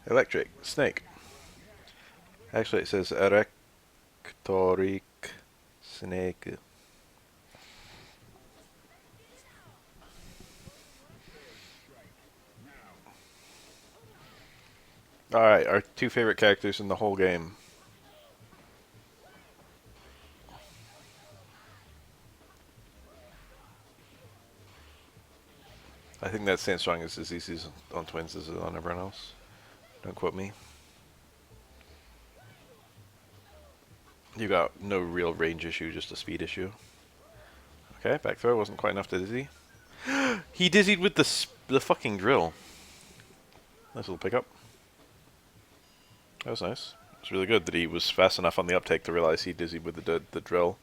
Electric. Snake. Actually, it says electric snake. Alright, our two favorite characters in the whole game. I think that Sandstrong is as easy on Twins as on everyone else. Don't quote me. You got no real range issue, just a speed issue. Okay, back throw wasn't quite enough to dizzy. He dizzied with the fucking drill. Nice little pickup. That was nice. It's really good that he was fast enough on the uptake to realize he dizzied with the drill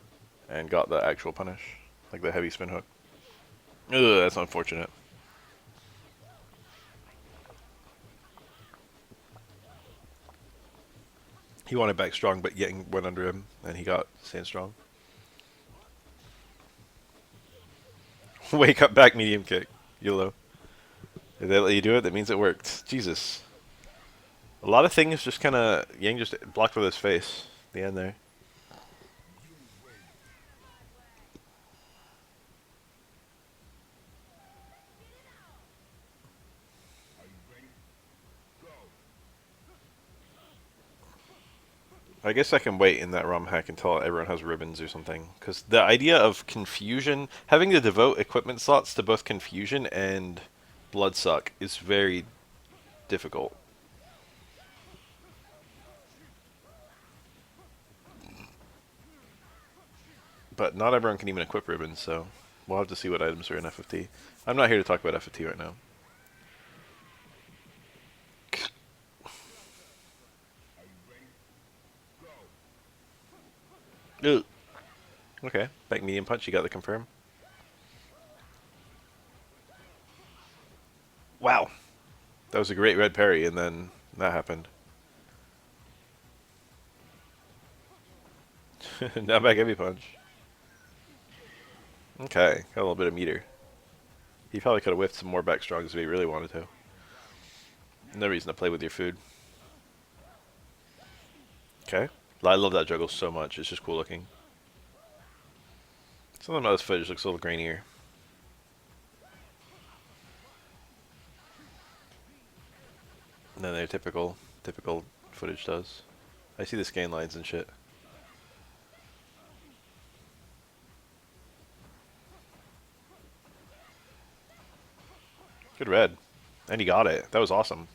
and got the actual punish, like the heavy spin hook. Ugh, that's unfortunate. He wanted back strong, but Yang went under him, and he got stand strong. Wake up back medium kick. YOLO. If they let you do it, that means it worked. Jesus. A lot of things just kind of... Yang just blocked with his face. The end there. I guess I can wait in that ROM hack until everyone has ribbons or something. Because the idea of confusion... Having to devote equipment slots to both confusion and bloodsuck is very difficult. But not everyone can even equip ribbons, so we'll have to see what items are in FFT. I'm not here to talk about FFT right now. Ugh. Okay, back medium punch, you got the confirm. Wow. That was a great red parry, and then that happened. Now back heavy punch. Okay, got a little bit of meter. He probably could have whiffed some more back strongs if he really wanted to. No reason to play with your food. Okay. I love that juggle so much. It's just cool looking. Some of this footage looks a little grainier. Than their typical footage does. I see the scan lines and shit. Good red. And he got it. That was awesome.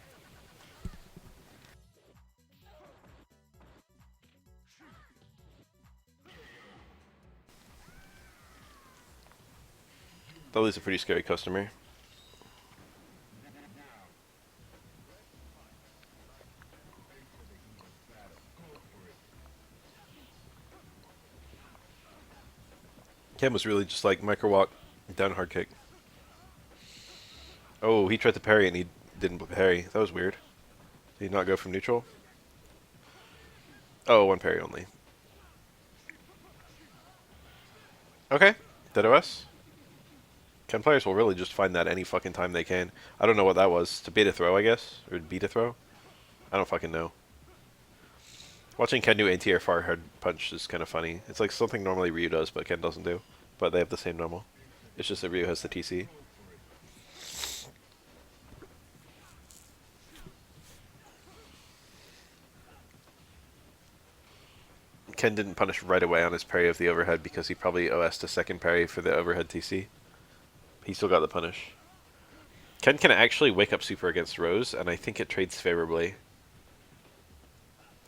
Dudley's a pretty scary customer. Ken was really just like micro walk, down hard kick. Oh, he tried to parry and he didn't parry. That was weird. Did he not go from neutral? Oh, one parry only. Okay, dead OS. Ken players will really just find that any fucking time they can. I don't know what that was. To bait a throw, I guess? Or beat a throw? I don't fucking know. Watching Ken do anti-air far hard punch is kind of funny. It's like something normally Ryu does, but Ken doesn't do. But they have the same normal. It's just that Ryu has the TC. Ken didn't punish right away on his parry of the overhead because he probably OS'd a second parry for the overhead TC. He still got the punish. Ken can actually wake up super against Rose, and I think it trades favorably.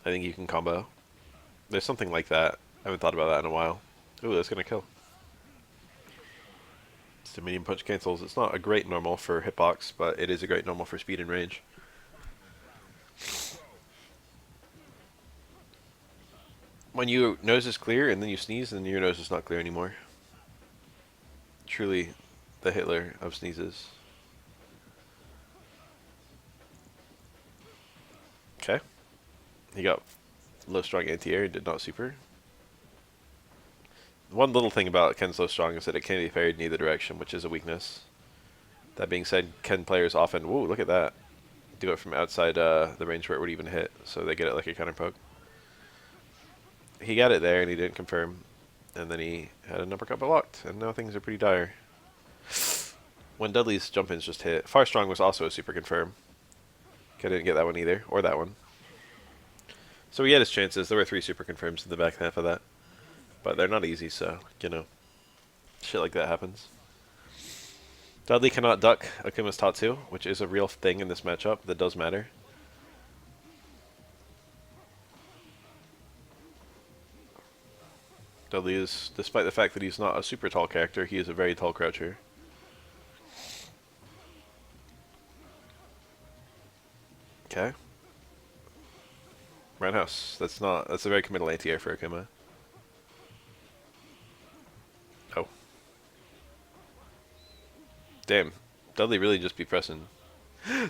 I think you can combo. There's something like that. I haven't thought about that in a while. Ooh, that's gonna kill. It's the medium punch cancels. It's not a great normal for hitbox, but it is a great normal for speed and range. When your nose is clear and then you sneeze, then your nose is not clear anymore. Truly the Hitler of sneezes. Okay. He got low strong anti-air and did not super. One little thing about Ken's low strong is that it can be parried in either direction, which is a weakness. That being said, Ken players often... Whoa, look at that. do it from outside the range where it would even hit, so they get it like a counter poke. He got it there, and he didn't confirm. And then he had an uppercut blocked, and now things are pretty dire. When Dudley's jump-ins just hit, Far Strong was also a super confirm. I didn't get that one either, or that one. So he had his chances. There were 3 super confirms in the back half of that. But they're not easy, so, you know, shit like that happens. Dudley cannot duck Akuma's Tatsu, which is a real thing in this matchup that does matter. Dudley is, despite the fact that he's not a super tall character, he is a very tall croucher. Okay. Roundhouse. That's a very committal anti-air for Akuma. Oh. Damn. Dudley really just be pressing.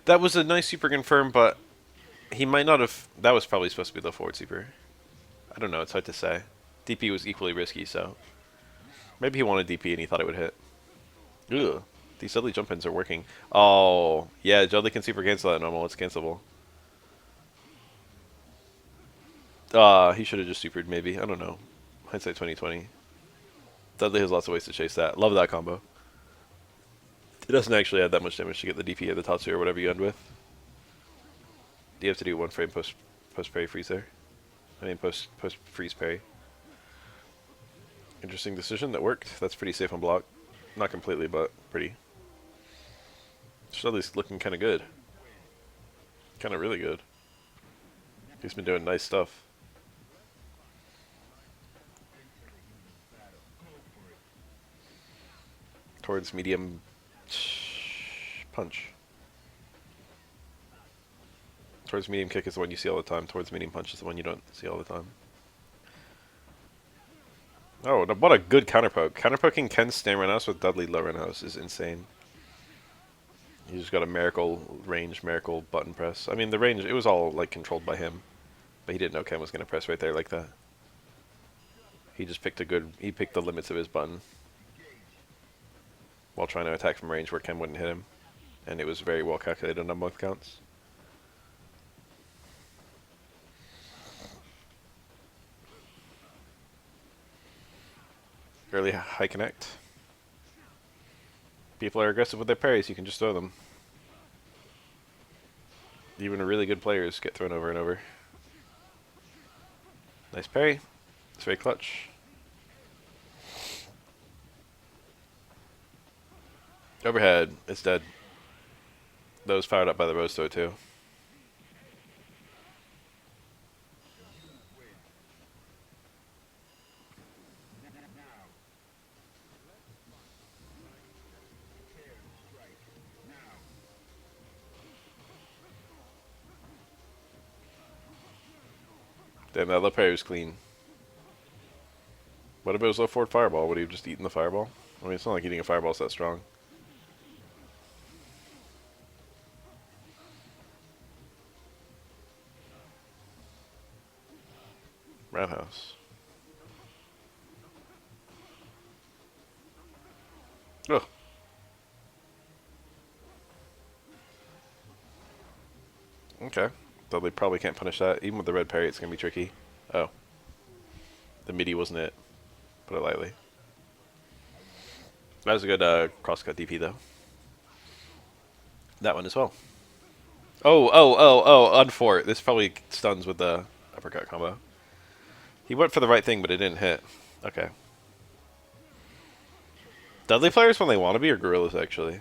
That was a nice super confirm, but he might not have... That was probably supposed to be the forward super. I don't know, it's hard to say. DP was equally risky, so... Maybe he wanted DP and he thought it would hit. Ugh. These Dudley jump-ins are working. Oh, yeah, Dudley can super cancel that normal. It's cancelable. He should have just supered, maybe. I don't know. Hindsight 2020. Dudley has lots of ways to chase that. Love that combo. It doesn't actually add that much damage to get the DP or the Tatsu or whatever you end with. You have to do 1 frame post parry freeze there. I mean post freeze parry. Interesting decision that worked. That's pretty safe on block. Not completely, but pretty. Dudley's looking kind of good. Kind of really good. He's been doing nice stuff. Towards medium punch. Towards medium kick is the one you see all the time. Towards medium punch is the one you don't see all the time. Oh, what a good counterpoke. Counterpoking Ken's stand roundhouse with Dudley low roundhouse is insane. He just got a miracle range, miracle button press. I mean, the range, it was all like controlled by him. But he didn't know Ken was going to press right there like that. He just picked he picked the limits of his button. While trying to attack from range where Ken wouldn't hit him. And it was very well calculated on both counts. Early high connect. People are aggressive with their parries, you can just throw them. Even really good players get thrown over and over. Nice parry. It's very clutch. Overhead. It's dead. That was fired up by the Rose Throw too. Damn, that low parry was clean. What if it was low forward fireball? Would he have just eaten the fireball? I mean, it's not like eating a fireball is that strong. Roundhouse. Ugh. Okay. Though they probably can't punish that. Even with the red parry, it's going to be tricky. Oh. The midi wasn't it. Put it lightly. That was a good cross-cut DP, though. That one as well. Oh, unfort. This probably stuns with the uppercut combo. He went for the right thing, but it didn't hit. Okay. Dudley players when they want to be, or gorillas, actually?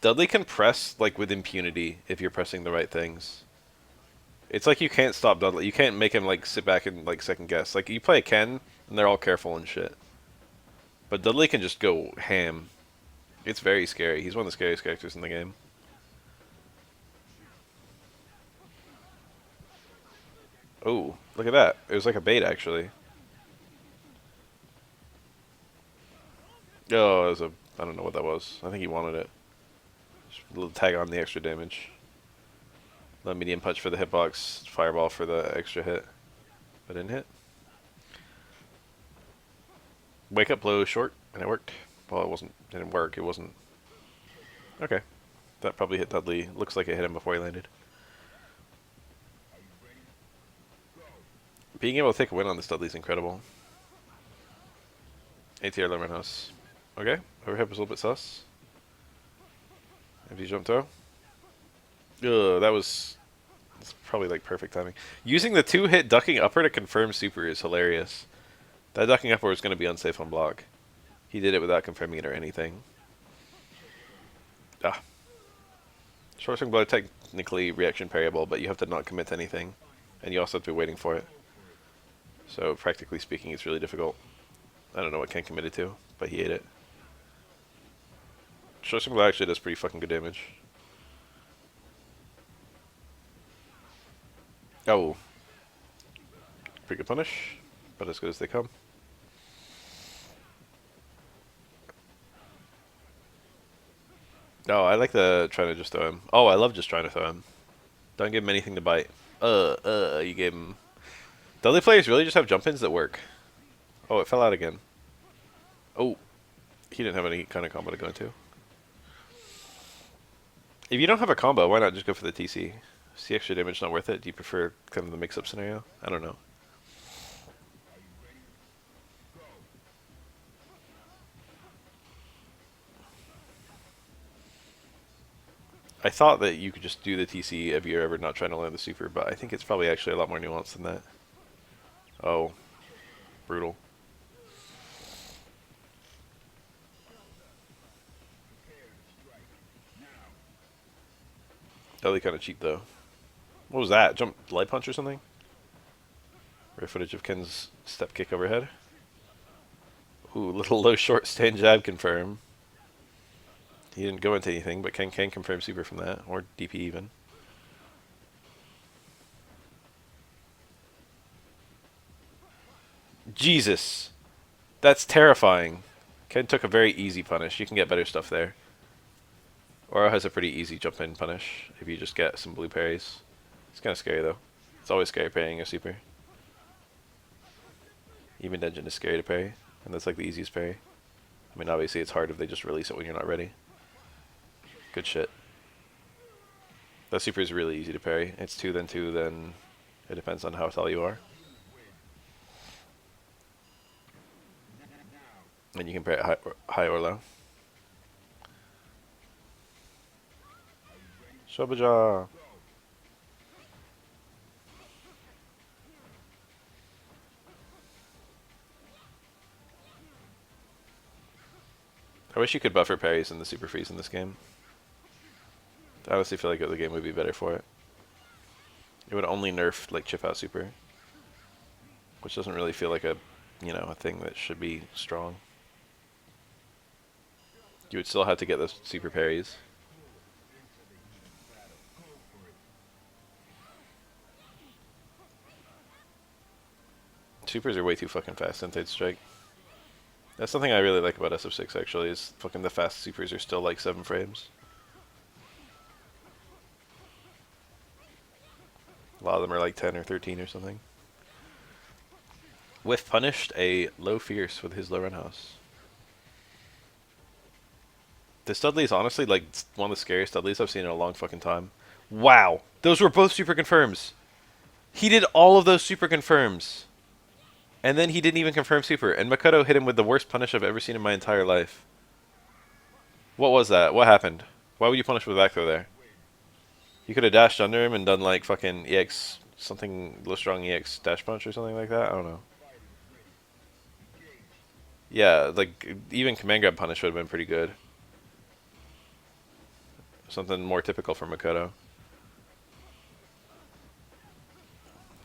Dudley can press, like, with impunity if you're pressing the right things. It's like you can't stop Dudley. You can't make him, like, sit back and, like, second guess. Like, you play Ken, and they're all careful and shit. But Dudley can just go ham. It's very scary. He's one of the scariest characters in the game. Oh, look at that. It was like a bait, actually. Oh, it was a... I don't know what that was. I think he wanted it. Just a little tag on the extra damage. The medium punch for the hitbox. Fireball for the extra hit. But didn't hit. Wake up blow short, and it worked. Well, it didn't work. It wasn't Okay. That probably hit Dudley. Looks like it hit him before he landed. Being able to take a win on this Dudley is incredible. ATR Lemon House. Okay. Overhead was a little bit sus. Empty jump throw. Ugh, that's probably like perfect timing. Using the 2-hit ducking upper to confirm super is hilarious. That ducking upper was going to be unsafe on block. He did it without confirming it or anything. Ah. Short swing blow technically reaction parryable, but you have to not commit to anything. And you also have to be waiting for it. So practically speaking, it's really difficult. I don't know what Ken committed to, but he ate it. Short swing blow actually does pretty fucking good damage. Oh. Pretty good punish, but as good as they come. Oh, I like the trying to just throw him. Oh, I love just trying to throw him. Don't give him anything to bite. You gave him... The other players really just have jump-ins that work. Oh, it fell out again. Oh, he didn't have any kind of combo to go into. If you don't have a combo, why not just go for the TC? Is the extra damage not worth it? Do you prefer kind of the mix-up scenario? I don't know. I thought that you could just do the TC if you're ever not trying to land the super, but I think it's probably actually a lot more nuanced than that. Oh, brutal. Totally kind of cheap though. What was that? Jump light punch or something? Rare footage of Ken's step kick overhead. Ooh, little low short stand jab confirm. He didn't go into anything, but Ken can confirm super from that, or DP even. Jesus! That's terrifying. Ken took a very easy punish. You can get better stuff there. Oro has a pretty easy jump in punish if you just get some blue parries. It's kind of scary though. It's always scary parrying a super. Even Dungeon is scary to parry, and that's like the easiest parry. I mean, obviously it's hard if they just release it when you're not ready. Good shit. That super is really easy to parry. It's 2 then 2, then it depends on how tall you are. And you can parry it high or low. Shobaja! I wish you could buffer parries in the super freeze in this game. I honestly feel like the game would be better for it. It would only nerf like chip out super, which doesn't really feel like a thing that should be strong. You would still have to get those super parries. Supers are way too fucking fast in Third Strike. That's something I really like about SF6 actually, is fucking the fast supers are still like 7 frames. A lot of them are like 10 or 13 or something. Whiff punished a low fierce with his low run house. This Dudley is honestly like one of the scariest Dudleys I've seen in a long fucking time. Wow! Those were both super confirms! He did all of those super confirms! And then he didn't even confirm super, and Makoto hit him with the worst punish I've ever seen in my entire life. What was that? What happened? Why would you punish with back throw there? You could have dashed under him and done like fucking EX, something low strong EX dash punch or something like that? I don't know. Yeah, like even command grab punish would have been pretty good. Something more typical for Makoto.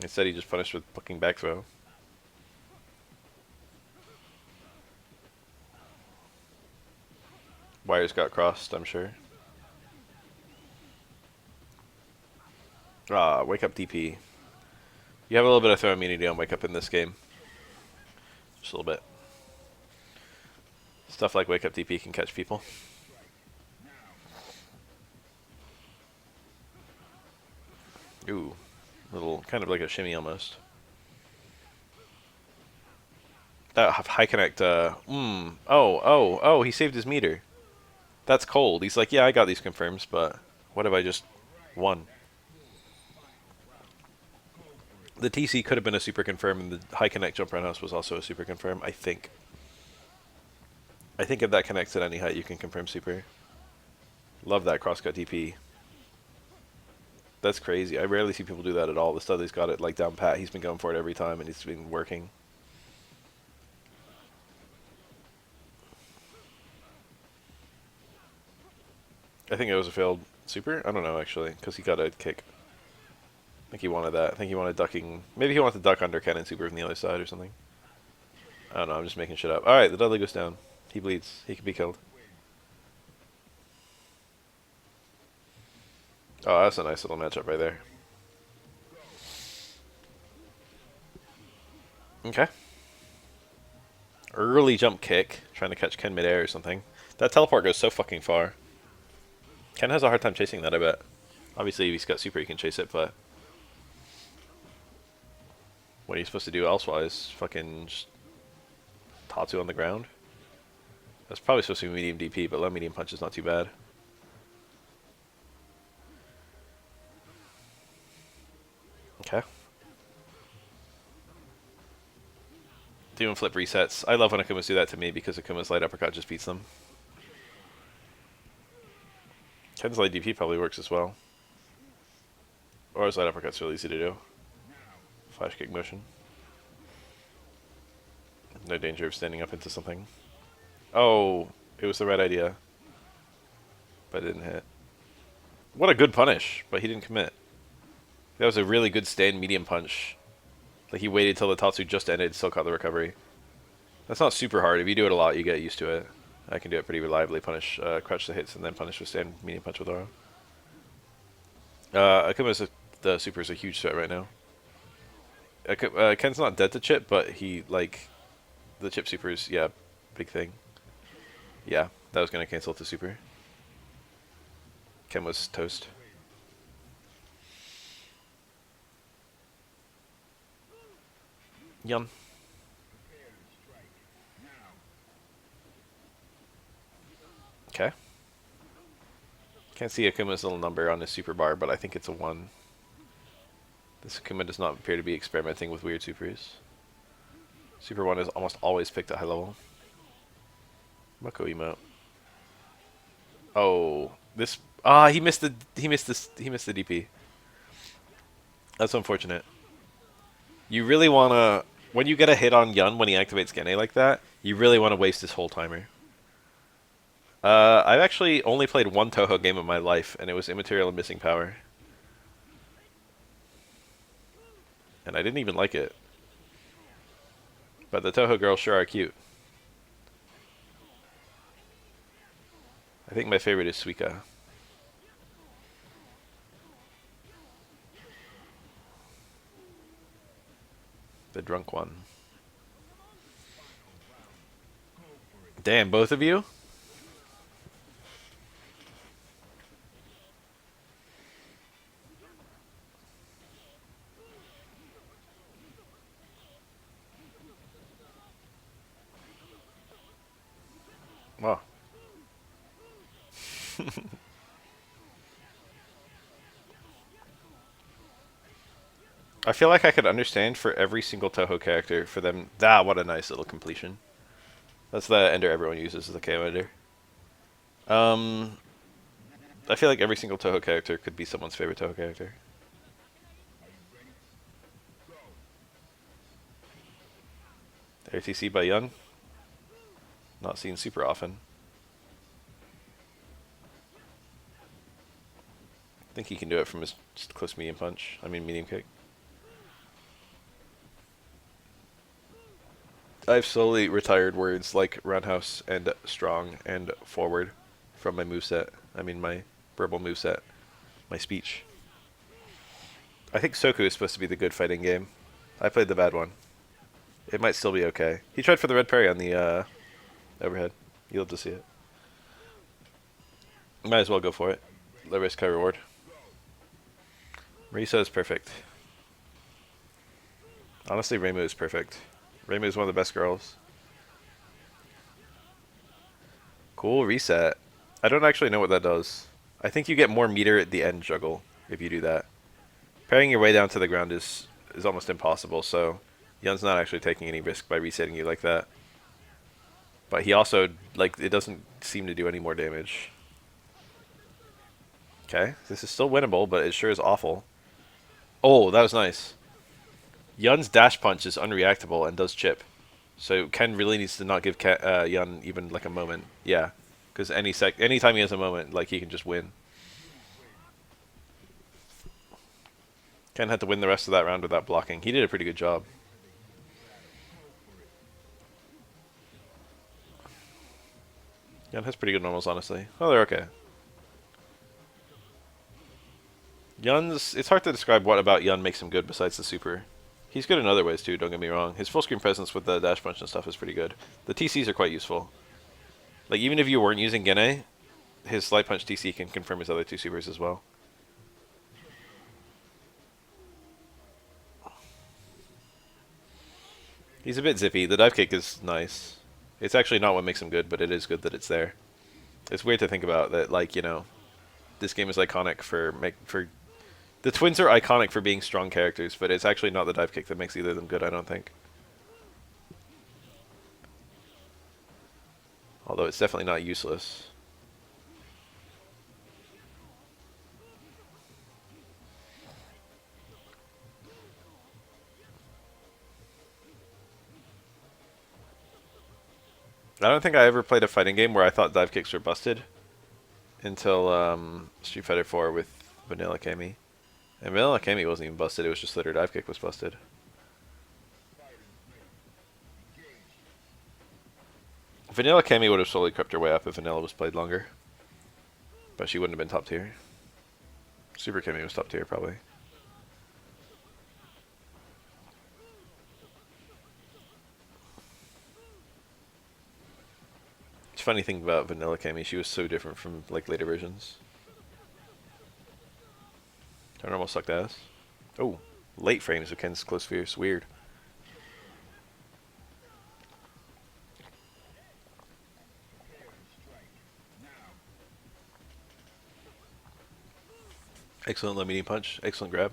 Instead he just punished with fucking back throw. Wires got crossed, I'm sure. Ah, wake up DP. You have a little bit of throw immunity on wake up in this game. Just a little bit. Stuff like wake up DP can catch people. Ooh, little kind of like a shimmy almost. High connect. Oh, he saved his meter. That's cold. He's like, yeah, I got these confirms, but what if I just won? The TC could have been a super confirm, and the high connect jump roundhouse was also a super confirm, I think. I think if that connects at any height, you can confirm super. Love that crosscut DP. That's crazy. I rarely see people do that at all. The Dudley's got it like down pat. He's been going for it every time, and it's been working. I think it was a failed super. I don't know actually, because he got a kick. I think he wanted that. I think he wanted ducking. Maybe he wanted to duck under Ken and super from the other side or something. I don't know. I'm just making shit up. All right, the Dudley goes down. He bleeds. He can be killed. Oh, that's a nice little matchup right there. Okay. Early jump kick, trying to catch Ken midair or something. That teleport goes so fucking far. Ken has a hard time chasing that, I bet. Obviously, if he's got super, he can chase it, but... what are you supposed to do elsewise? Fucking just... Tatsu on the ground? That's probably supposed to be medium DP, but low medium punch is not too bad. Okay. Doing flip resets. I love when Akumas do that to me because Akuma's light uppercut just beats them. Ken's light DP probably works as well. Or his light uppercut's really easy to do. Flash kick motion. No danger of standing up into something. Oh, it was the right idea. But it didn't hit. What a good punish, but he didn't commit. That was a really good stand medium punch. Like he waited till the Tatsu just ended, still caught the recovery. That's not super hard. If you do it a lot, you get used to it. I can do it pretty reliably. Punish, crouch the hits, and then punish with stand medium punch with aura. Akuma's the super is a huge threat right now. Ken's not dead to chip, but he like the chip supers. Yeah, big thing. Yeah, that was gonna cancel the super. Ken was toast. Yum. Okay. Can't see Akuma's little number on his super bar, but I think it's a 1. This Akuma does not appear to be experimenting with weird supers. Super 1 is almost always picked at high level. Mako emote. Oh, this he missed the DP. That's unfortunate. You really wanna when you get a hit on Yun when he activates Gene like that, you really want to waste his whole timer. I've actually only played one Toho game in my life, and it was Immaterial and Missing Power. And I didn't even like it. But the Toho girls sure are cute. I think my favorite is Suika. The drunk one. Damn, both of you? Wow. I feel like I could understand for every single Toho character for them. What a nice little completion. That's the ender everyone uses as the KO ender. I feel like every single Toho character could be someone's favorite Toho character. RTC by Young. Not seen super often. I think he can do it from his just close medium punch. I mean medium kick. I've slowly retired words like roundhouse and strong and forward from my moveset. I mean my verbal moveset. My speech. I think Soku is supposed to be the good fighting game. I played the bad one. It might still be okay. He tried for the red parry on the overhead. You'll have to see it. Might as well go for it. Low risk, high reward. Marisa is perfect. Honestly, Reimu is perfect. Reimu is one of the best girls. Cool reset. I don't actually know what that does. I think you get more meter at the end juggle if you do that. Parrying your way down to the ground is almost impossible, so Yun's not actually taking any risk by resetting you like that. But he also, like, it doesn't seem to do any more damage. Okay, this is still winnable, but it sure is awful. Oh, that was nice. Yun's dash punch is unreactable and does chip. So Ken really needs to not give Yun even like a moment. Yeah, because anytime he has a moment, like he can just win. Ken had to win the rest of that round without blocking. He did a pretty good job. Yun has pretty good normals, honestly. Oh, they're okay. It's hard to describe what about Yun makes him good besides the super. He's good in other ways too, don't get me wrong. His full screen presence with the dash punch and stuff is pretty good. The TCs are quite useful. Like, even if you weren't using Gene, his Slight Punch TC can confirm his other two supers as well. He's a bit zippy. The dive kick is nice. It's actually not what makes him good, but it is good that it's there. It's weird to think about that, like, you know, this game is iconic for the twins are iconic for being strong characters, but it's actually not the dive kick that makes either of them good, I don't think. Although it's definitely not useless. I don't think I ever played a fighting game where I thought dive kicks were busted until Street Fighter 4 with Vanilla Kami. And Vanilla Kami wasn't even busted, it was just that her dive kick was busted. Vanilla Kami would have slowly crept her way up if Vanilla was played longer. But she wouldn't have been top tier. Super Kami was top tier, probably. It's a funny thing about Vanilla Kami, she was so different from like later versions. Her normal sucked ass. Oh, late frames with Ken's close fierce. Weird. Excellent low medium punch. Excellent grab.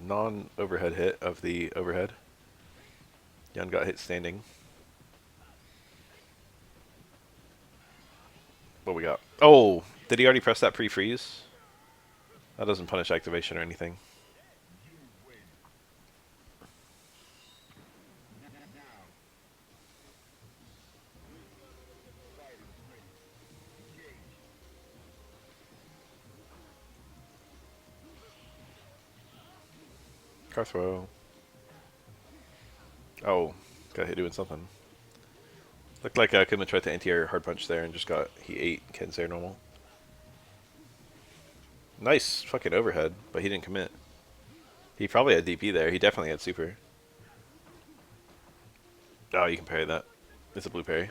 Non-overhead hit of the overhead. Yun got hit standing. What we got? Oh, did he already press that pre-freeze? That doesn't punish activation or anything. Car throw. Oh, got hit doing something. Looked like Kuma tried to anti-air hard punch there and just he ate Ken's air normal. Nice fucking overhead, but he didn't commit. He probably had DP there. He definitely had super. Oh, you can parry that. It's a blue parry.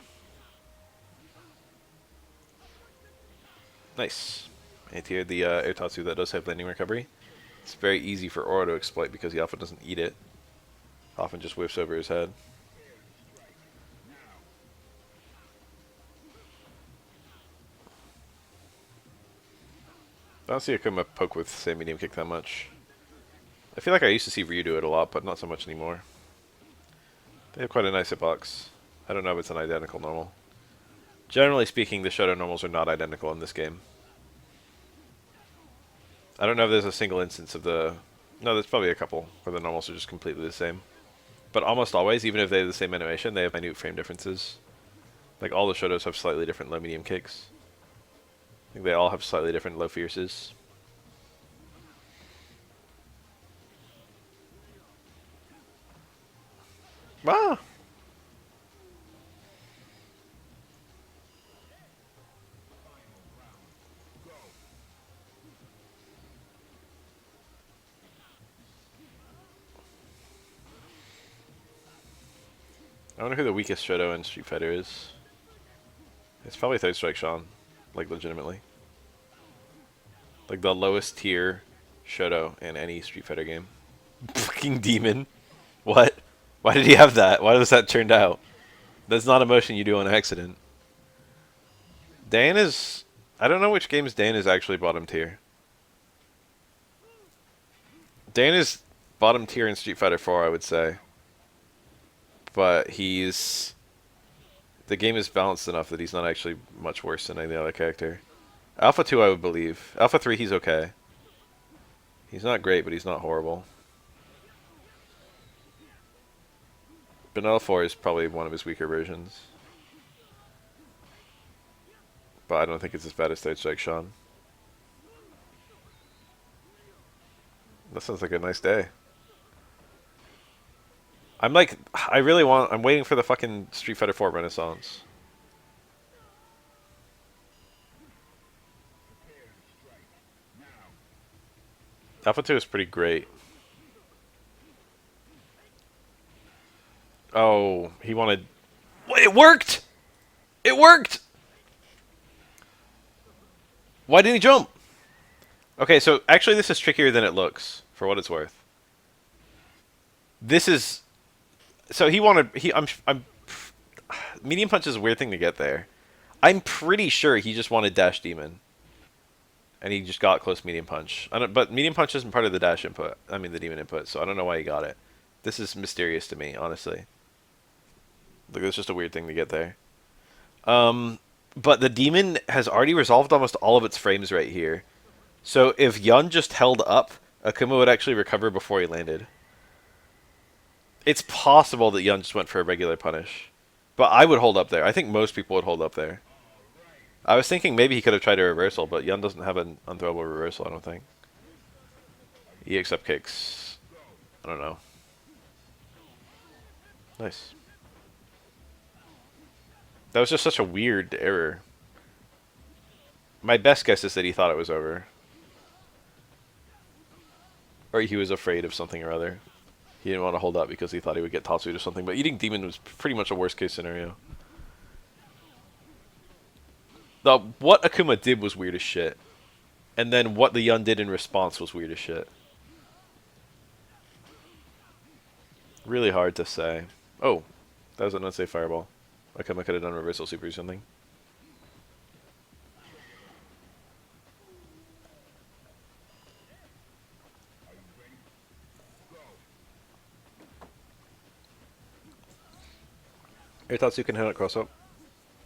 Nice. Anti-aired the air tatsu that does have landing recovery. It's very easy for Aura to exploit because he often doesn't eat it. Often just whiffs over his head. I don't see Akuma poke with say medium kick that much. I feel like I used to see Ryu do it a lot, but not so much anymore. They have quite a nice hitbox. I don't know if it's an identical normal. Generally speaking, the Shoto normals are not identical in this game. I don't know if there's a single instance of the... No, there's probably a couple where the normals are just completely the same. But almost always, even if they have the same animation, they have minute frame differences. Like, all the Shotos have slightly different low-medium kicks. I think they all have slightly different low fierces. Ah! I wonder who the weakest Shoto in Street Fighter is. It's probably Third Strike Sean. Like, legitimately. Like, the lowest tier Shoto in any Street Fighter game. Fucking demon. What? Why did he have that? Why was that turned out? That's not a motion you do on accident. Dan is... I don't know which games Dan is actually bottom tier. Dan is bottom tier in Street Fighter 4, I would say. But he's... The game is balanced enough that he's not actually much worse than any other character. Alpha 2, I would believe. Alpha 3, he's okay. He's not great, but he's not horrible. Vanilla 4 is probably one of his weaker versions. But I don't think it's as bad as Third Strike Sean. That sounds like a nice day. I'm like, I'm waiting for the fucking Street Fighter 4 Renaissance. Alpha 2 is pretty great. Oh, he wanted... Wait, it worked! It worked! Why didn't he jump? Okay, so actually this is trickier than it looks, for what it's worth. This is... So he wanted... I'm... Medium Punch is a weird thing to get there. I'm pretty sure he just wanted Dash Demon. And he just got close Medium Punch. But Medium Punch isn't part of the Dash input. I mean, the Demon input, so I don't know why he got it. This is mysterious to me, honestly. Like, it's just a weird thing to get there. But the Demon has already resolved almost all of its frames right here. So if Yun just held up, Akuma would actually recover before he landed. It's possible that Yun just went for a regular punish. But I would hold up there. I think most people would hold up there. I was thinking maybe he could have tried a reversal, but Yun doesn't have an unthrowable reversal, I don't think. EX up kicks. I don't know. Nice. That was just such a weird error. My best guess is that he thought it was over. Or he was afraid of something or other. He didn't want to hold up because he thought he would get top suit or something, but eating Demon was pretty much a worst case scenario. What Akuma did was weird as shit. And then what the Yun did in response was weird as shit. Really hard to say. Oh, that was an unsafe fireball. Akuma could have done reversal super or something. Air Tatsu can hit it cross up.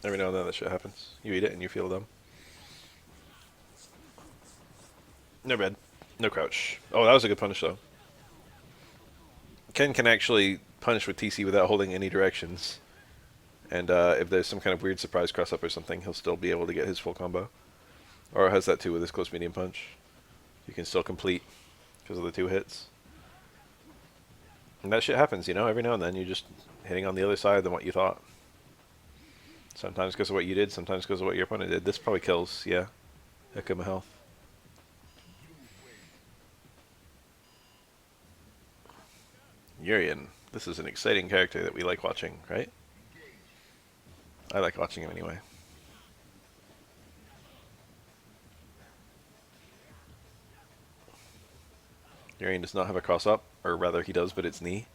Every now and then that shit happens. You eat it and you feel them. No bad. No crouch. Oh, that was a good punish though. Ken can actually punish with TC without holding any directions. And if there's some kind of weird surprise cross up or something, he'll still be able to get his full combo. Or has that too with his close medium punch. You can still complete because of the 2 hits. And that shit happens, you know, every now and then you're just hitting on the other side than what you thought. Sometimes because of what you did, sometimes because of what your opponent did. This probably kills, yeah. Akuma health. Urien. This is an exciting character that we like watching, right? I like watching him anyway. Urien does not have a cross up, or rather he does, but it's knee.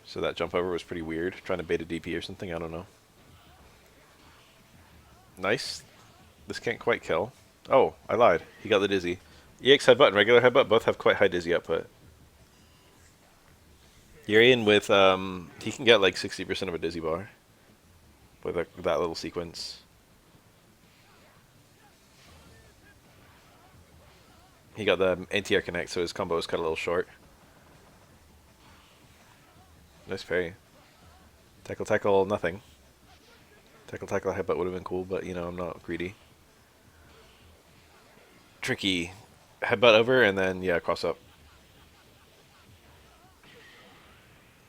So that jump over was pretty weird. Trying to bait a DP or something, I don't know. Nice. This can't quite kill. Oh, I lied. He got the dizzy. EX headbutt and regular headbutt both have quite high dizzy output. Urien with, he can get like 60% of a dizzy bar. With that little sequence. He got the anti-air connect, so his combo is cut a little short. Nice parry. Tackle, tackle, nothing. Tackle, tackle, headbutt would have been cool, but you know, I'm not greedy. Tricky. Headbutt over, and then, yeah, cross up.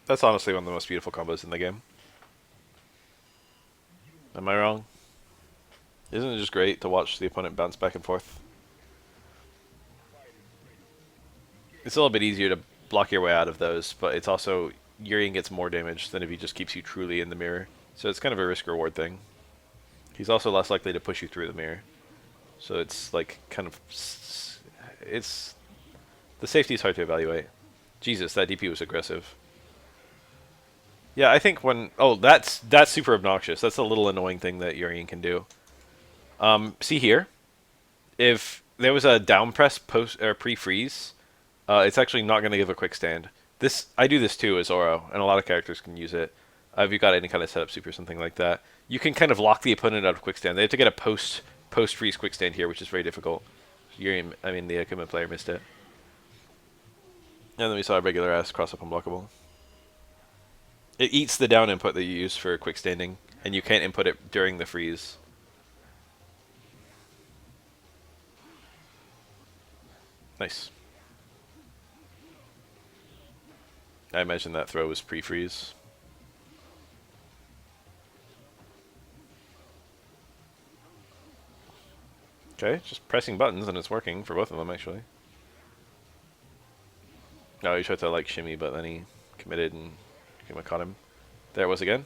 That's honestly one of the most beautiful combos in the game. Am I wrong? Isn't it just great to watch the opponent bounce back and forth? It's a little bit easier to block your way out of those, but it's also... Urien gets more damage than if he just keeps you truly in the mirror. So it's kind of a risk-reward thing. He's also less likely to push you through the mirror. So it's like kind of... It's... The safety is hard to evaluate. Jesus, that DP was aggressive. Yeah, I think when that's super obnoxious. That's a little annoying thing that Urien can do. See here, if there was a down press post or pre-freeze, it's actually not going to give a quick stand. This I do this too as Oro, and a lot of characters can use it. If you've got any kind of setup soup or something like that, you can kind of lock the opponent out of quick stand. They have to get a post freeze quick stand here, which is very difficult. Urien, I mean the equipment player missed it, and then we saw a regular ass cross up unblockable. It eats the down input that you use for quick standing, and you can't input it during the freeze. Nice. I imagine that throw was pre-freeze. Okay, just pressing buttons and it's working for both of them actually. No, he tried to like shimmy, but then he committed and caught him. There it was again.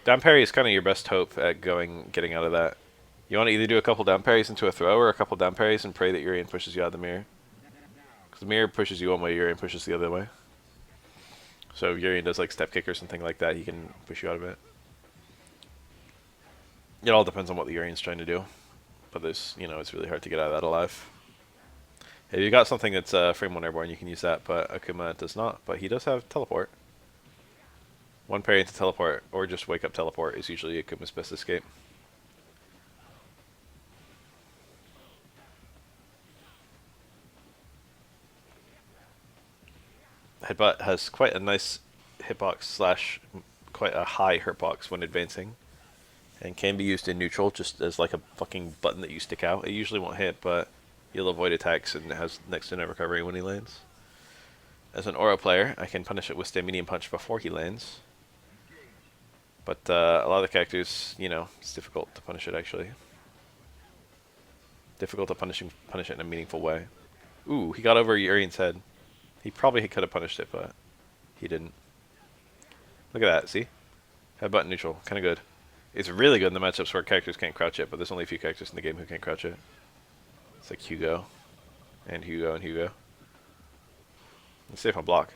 Down parry is kind of your best hope at getting out of that. You want to either do a couple down parries into a throw or a couple down parries and pray that Urien pushes you out of the mirror. Because the mirror pushes you one way, Urien pushes the other way. So if Urien does like step kick or something like that, he can push you out of it. It all depends on what the Urien's trying to do. But there's, it's really hard to get out of that alive. If you got something that's frame 1 airborne, you can use that, but Akuma does not. But he does have teleport. One parry into teleport, or just wake up teleport, is usually Akuma's best escape. Headbutt has quite a nice hitbox slash quite a high hurtbox when advancing, and can be used in neutral just as like a fucking button that you stick out. It usually won't hit, but you'll avoid attacks, and it has next to no recovery when he lands. As an Oro player, I can punish it with Stay Medium Punch before he lands. But a lot of the characters, it's difficult to punish it actually. Difficult to punish it in a meaningful way. Ooh, he got over Urien's head. He probably could have punished it, but he didn't. Look at that, see? Headbutt neutral, kind of good. It's really good in the matchups where characters can't crouch it, but there's only a few characters in the game who can't crouch it. It's like Hugo, and Hugo, and Hugo. Let's see if I block.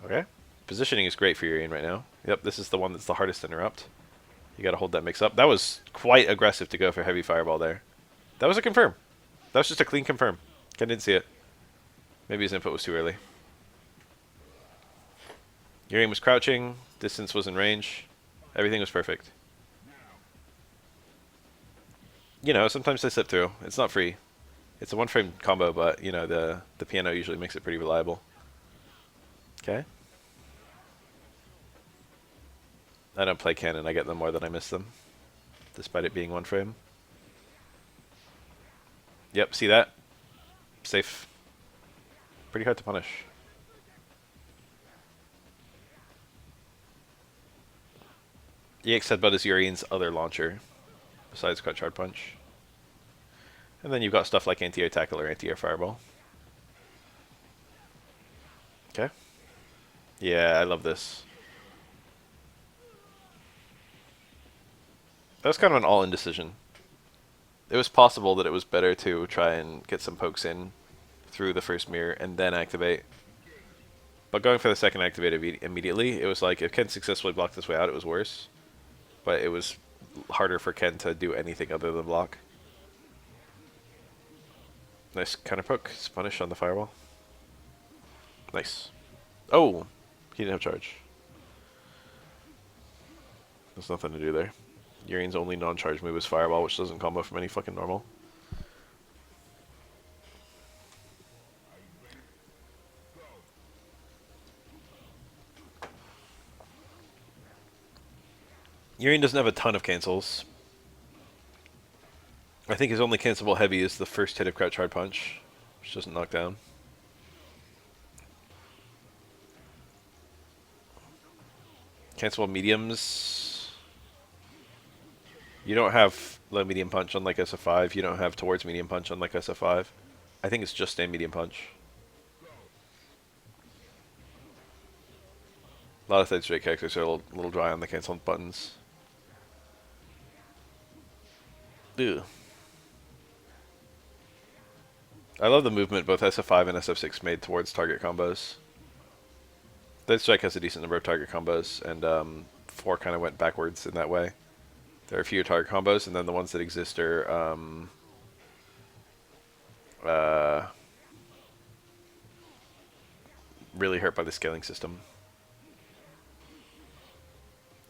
Okay. Positioning is great for Urien right now. Yep, this is the one that's the hardest to interrupt. You gotta hold that mix up. That was quite aggressive to go for heavy fireball there. That was a confirm. That was just a clean confirm. Ken didn't see it. Maybe his input was too early. Urien was crouching. Distance was in range. Everything was perfect. Sometimes they slip through. It's not free. It's a one-frame combo, but, the piano usually makes it pretty reliable. Okay. I don't play Ken, and I get them more than I miss them, despite it being one frame. Yep, see that? Safe. Pretty hard to punish. EX Headbutt is Urien's other launcher, besides Crouch Hard Punch. And then you've got stuff like Anti-Air Tackle or Anti-Air Fireball. Okay. Yeah, I love this. That was kind of an all-in decision. It was possible that it was better to try and get some pokes in through the first mirror and then activate. But going for the second activate immediately, it was like if Ken successfully blocked this way out, it was worse. But it was harder for Ken to do anything other than block. Nice counter poke. Punish on the fireball. Nice. Oh! He didn't have charge. There's nothing to do there. Urien's only non-charge move is fireball, which doesn't combo from any fucking normal. Urien doesn't have a ton of cancels. I think his only cancelable heavy is the first hit of Crouch Hard Punch, which doesn't knock down. Cancelable mediums. You don't have low medium punch unlike SF5. You don't have towards medium punch unlike SF5. I think it's just Stay Medium Punch. A lot of third straight characters are a little dry on the cancel buttons. Ew. I love the movement both SF5 and SF6 made towards target combos. That strike has a decent number of target combos, and 4 kind of went backwards in that way. There are fewer target combos, and then the ones that exist are really hurt by the scaling system.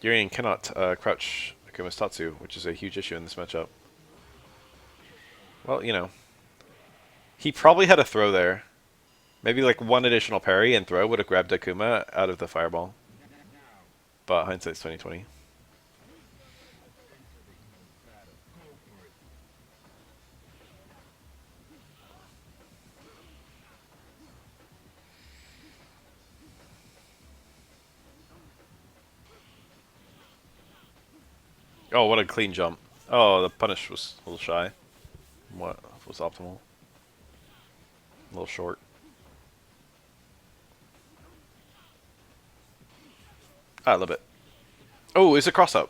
Urien cannot crouch Akuma's Tatsu, which is a huge issue in this matchup. Well, you know. He probably had a throw there. Maybe like one additional parry and throw would have grabbed Akuma out of the fireball. But hindsight's 20/20. Oh, what a clean jump. Oh, the punish was a little shy. What was optimal? A little short. I love it. Oh, it's a cross-up.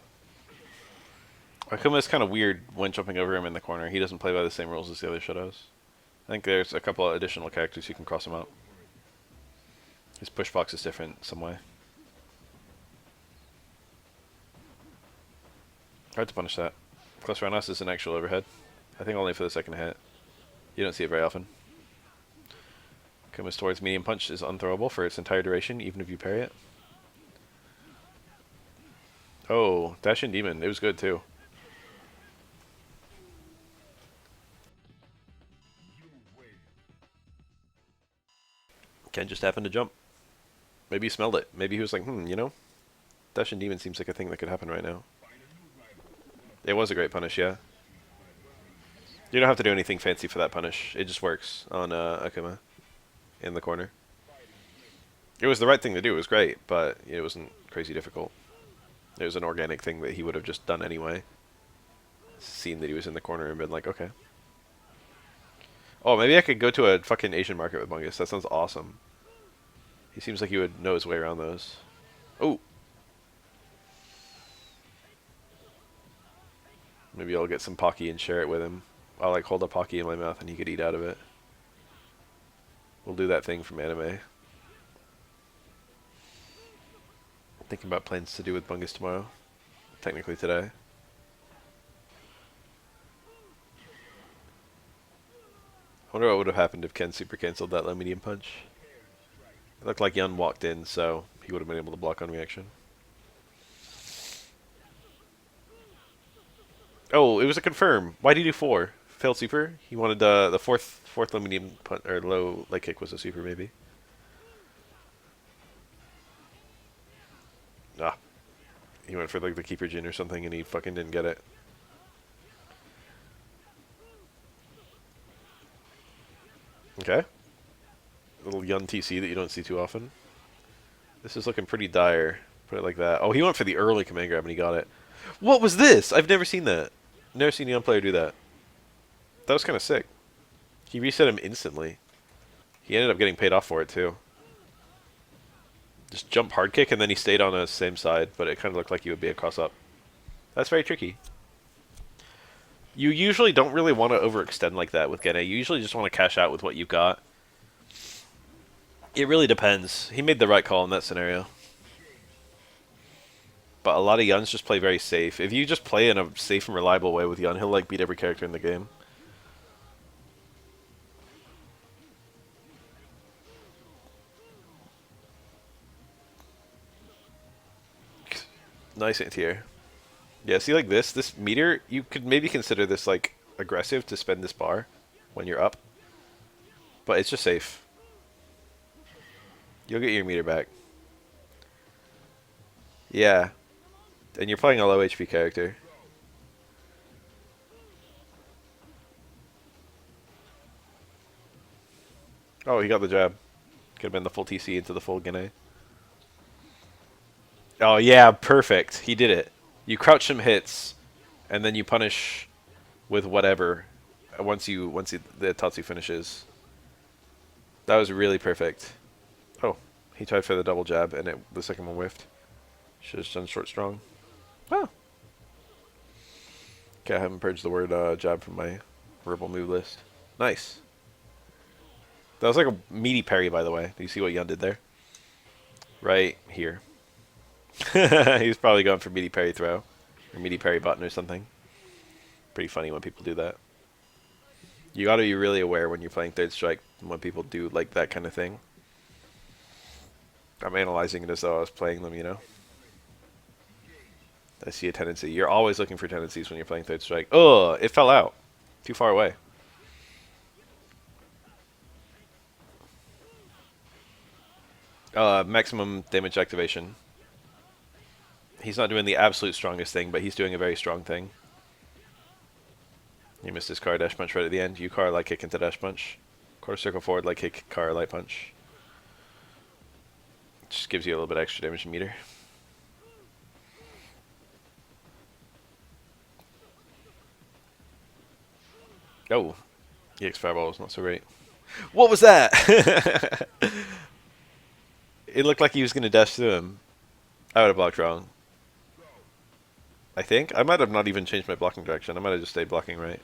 Akuma is kind of weird when jumping over him in the corner. He doesn't play by the same rules as the other Shotos. I think there's a couple of additional characters who can cross him up. His push box is different some way. Hard to punish that. Plus Roundhouse is an actual overhead. I think only for the second hit. You don't see it very often. Akuma's towards medium punch is unthrowable for its entire duration, even if you parry it. Oh, Dash in Demon. It was good too. Ken just happened to jump. Maybe he smelled it. Maybe he was like, you know, Dash in Demon seems like a thing that could happen right now. It was a great punish, yeah. You don't have to do anything fancy for that punish. It just works on Akuma in the corner. It was the right thing to do. It was great, but it wasn't crazy difficult. It was an organic thing that he would have just done anyway. Seen that he was in the corner and been like, okay. Oh, maybe I could go to a fucking Asian market with Bungus. That sounds awesome. He seems like he would know his way around those. Oh! Maybe I'll get some Pocky and share it with him. I'll like hold a Pocky in my mouth and he could eat out of it. We'll do that thing from anime. Thinking about plans to do with Bungus tomorrow. Technically today. I wonder what would have happened if Ken super cancelled that low medium punch. It looked like Yun walked in, so he would have been able to block on reaction. Oh, it was a confirm. Why did he do 4? Failed super? He wanted the fourth low medium punch, or low leg kick was a super maybe. Ah. He went for like the keeper Jin or something and he fucking didn't get it. Okay. Little Yun TC that you don't see too often. This is looking pretty dire. Put it like that. Oh, he went for the early command grab and he got it. What was this? I've never seen that. Never seen a Yun player do that. That was kind of sick. He reset him instantly. He ended up getting paid off for it too. Just jump hard kick and then he stayed on the same side, but it kind of looked like he would be a cross up. That's very tricky. You usually don't really want to overextend like that with Gene. You usually just want to cash out with what you've got. It really depends. He made the right call in that scenario. But a lot of Yuns just play very safe. If you just play in a safe and reliable way with Yun, he'll like beat every character in the game. Nice anti-air. Yeah, see like this meter, you could maybe consider this like aggressive to spend this bar when you're up. But it's just safe. You'll get your meter back. Yeah. And you're playing a low HP character. Oh, he got the jab. Could have been the full TC into the full Gene. Oh yeah, perfect. He did it. You crouch some hits, and then you punish with whatever once the Tatsu finishes. That was really perfect. Oh, he tried for the double jab, and the second one whiffed. Should have done short strong. Oh. Okay, I haven't purged the word jab from my verbal move list. Nice. That was like a meaty parry, by the way. Do you see what Yun did there? Right here. He's probably going for meaty parry throw. Or meaty parry button or something. Pretty funny when people do that. You gotta be really aware when you're playing third strike when people do like that kind of thing. I'm analyzing it as though I was playing them, you know? I see a tendency. You're always looking for tendencies when you're playing third strike. Oh, it fell out. Too far away. Maximum damage activation. He's not doing the absolute strongest thing, but he's doing a very strong thing. You missed his car dash punch right at the end. You car light kick into dash punch. Quarter circle forward, light kick, car light punch. Just gives you a little bit extra damage meter. Oh, EX fireball was not so great. What was that? It looked like he was going to dash through him. I would have blocked wrong. I think. I might have not even changed my blocking direction. I might have just stayed blocking right.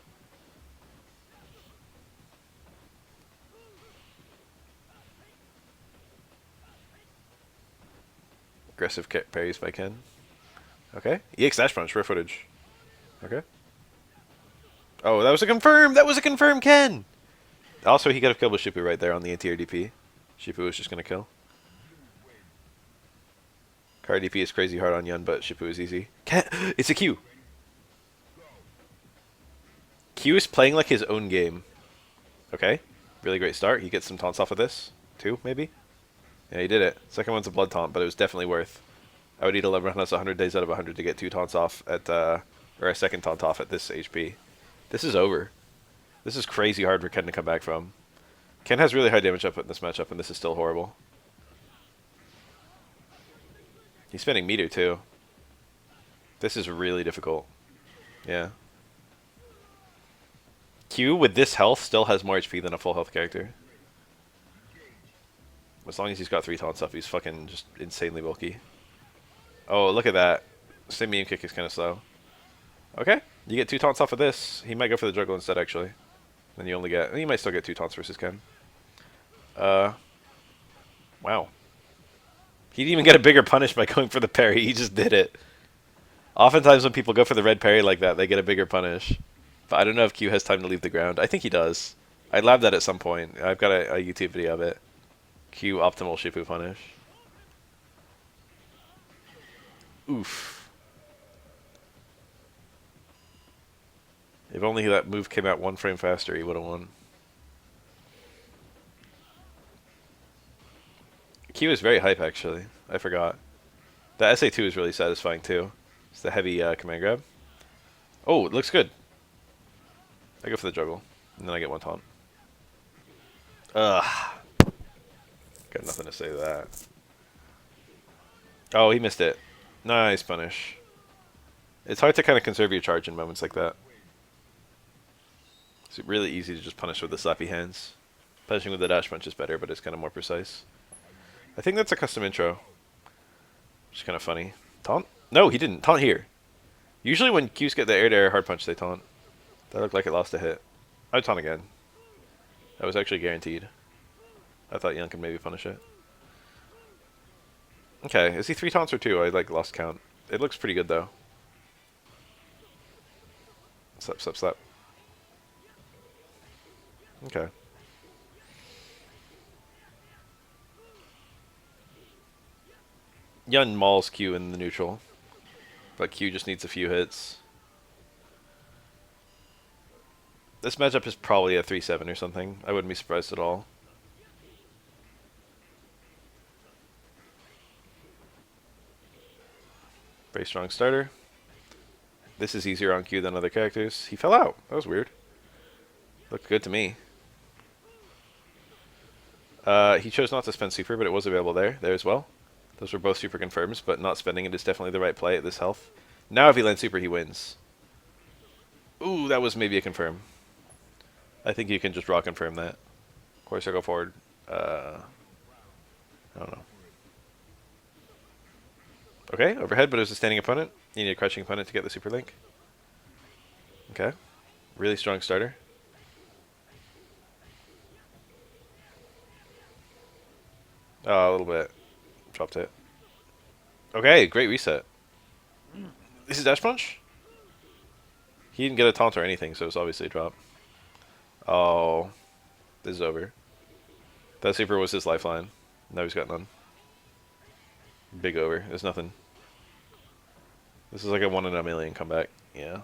Aggressive parries by Ken. Okay. EX dash punch, rare footage. Okay. Oh, that was a confirm! That was a confirm Ken! Also, he could have killed with Shippu right there on the anti-air DP. Shippu was just going to kill. Car DP is crazy hard on Yun, but Shippu is easy. It's a Q! Q is playing like his own game. Okay. Really great start. He gets some taunts off of this. 2, maybe? Yeah, he did it. Second one's a blood taunt, but it was definitely worth. I would eat 11 rounds 100 days out of 100 to get 2 taunts off at, or a second taunt off at this HP. This is over. This is crazy hard for Ken to come back from. Ken has really high damage output in this matchup, and this is still horrible. He's spending meter, too. This is really difficult. Yeah. Q, with this health, still has more HP than a full health character. As long as he's got 3 taunts up, he's fucking just insanely bulky. Oh, look at that. Same medium kick is kind of slow. Okay, you get 2 taunts off of this. He might go for the juggle instead, actually. Then you only get... You might still get 2 taunts versus Ken. Wow. He didn't even get a bigger punish by going for the parry. He just did it. Oftentimes when people go for the red parry like that, they get a bigger punish. But I don't know if Q has time to leave the ground. I think he does. I labbed that at some point. I've got a YouTube video of it. Q optimal Shippu punish. Oof. If only that move came out 1 frame faster, he would have won. Q is very hype, actually. I forgot. The SA2 is really satisfying, too. It's the heavy command grab. Oh, it looks good. I go for the juggle, and then I get 1 taunt. Ugh. Got nothing to say to that. Oh, he missed it. Nice punish. It's hard to kind of conserve your charge in moments like that. It's really easy to just punish with the slappy hands. Punishing with the dash punch is better, but it's kind of more precise. I think that's a custom intro. Which is kind of funny. Taunt? No, he didn't. Taunt here. Usually when Qs get the air-to-air hard punch, they taunt. That looked like it lost a hit. I'd taunt again. That was actually guaranteed. I thought Young could maybe punish it. Okay, is he 3 taunts or 2? I lost count. It looks pretty good though. Slap, slap, slap. Okay. Yun mauls Q in the neutral. But Q just needs a few hits. This matchup is probably a 3-7 or something. I wouldn't be surprised at all. Very strong starter. This is easier on Q than other characters. He fell out. That was weird. Looked good to me. He chose not to spend super, but it was available there as well. Those were both super confirms, but not spending it is definitely the right play at this health. Now if he lands super, he wins. Ooh, that was maybe a confirm. I think you can just raw confirm that. Quarter circle forward. I don't know. Okay, overhead, but it was a standing opponent. You need a crouching opponent to get the super link. Okay. Really strong starter. Oh, a little bit. Dropped it. Okay, great reset. This is dash punch? He didn't get a taunt or anything, so it's obviously a drop. Oh, this is over. That super was his lifeline. Now he's got none. Big over. There's nothing. This is like a 1 in a million comeback. Yeah.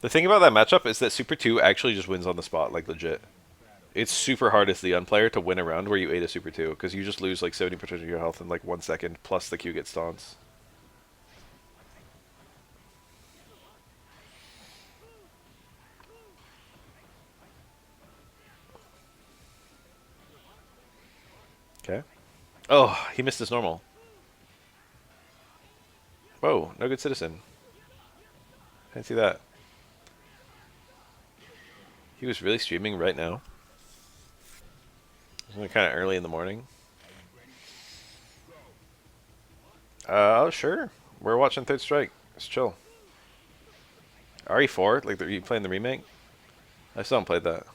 The thing about that matchup is that Super 2 actually just wins on the spot, like legit. It's super hard as the unplayer to win a round where you ate a Super 2, because you just lose like 70% of your health in like 1 second, plus the Q gets taunts. Okay. Oh, he missed his normal. Whoa, no good citizen. Didn't see that. He was really streaming right now. Isn't it kind of early in the morning? Oh, sure. We're watching Third Strike. It's chill. RE4? Like, are you playing the remake? I still haven't played that.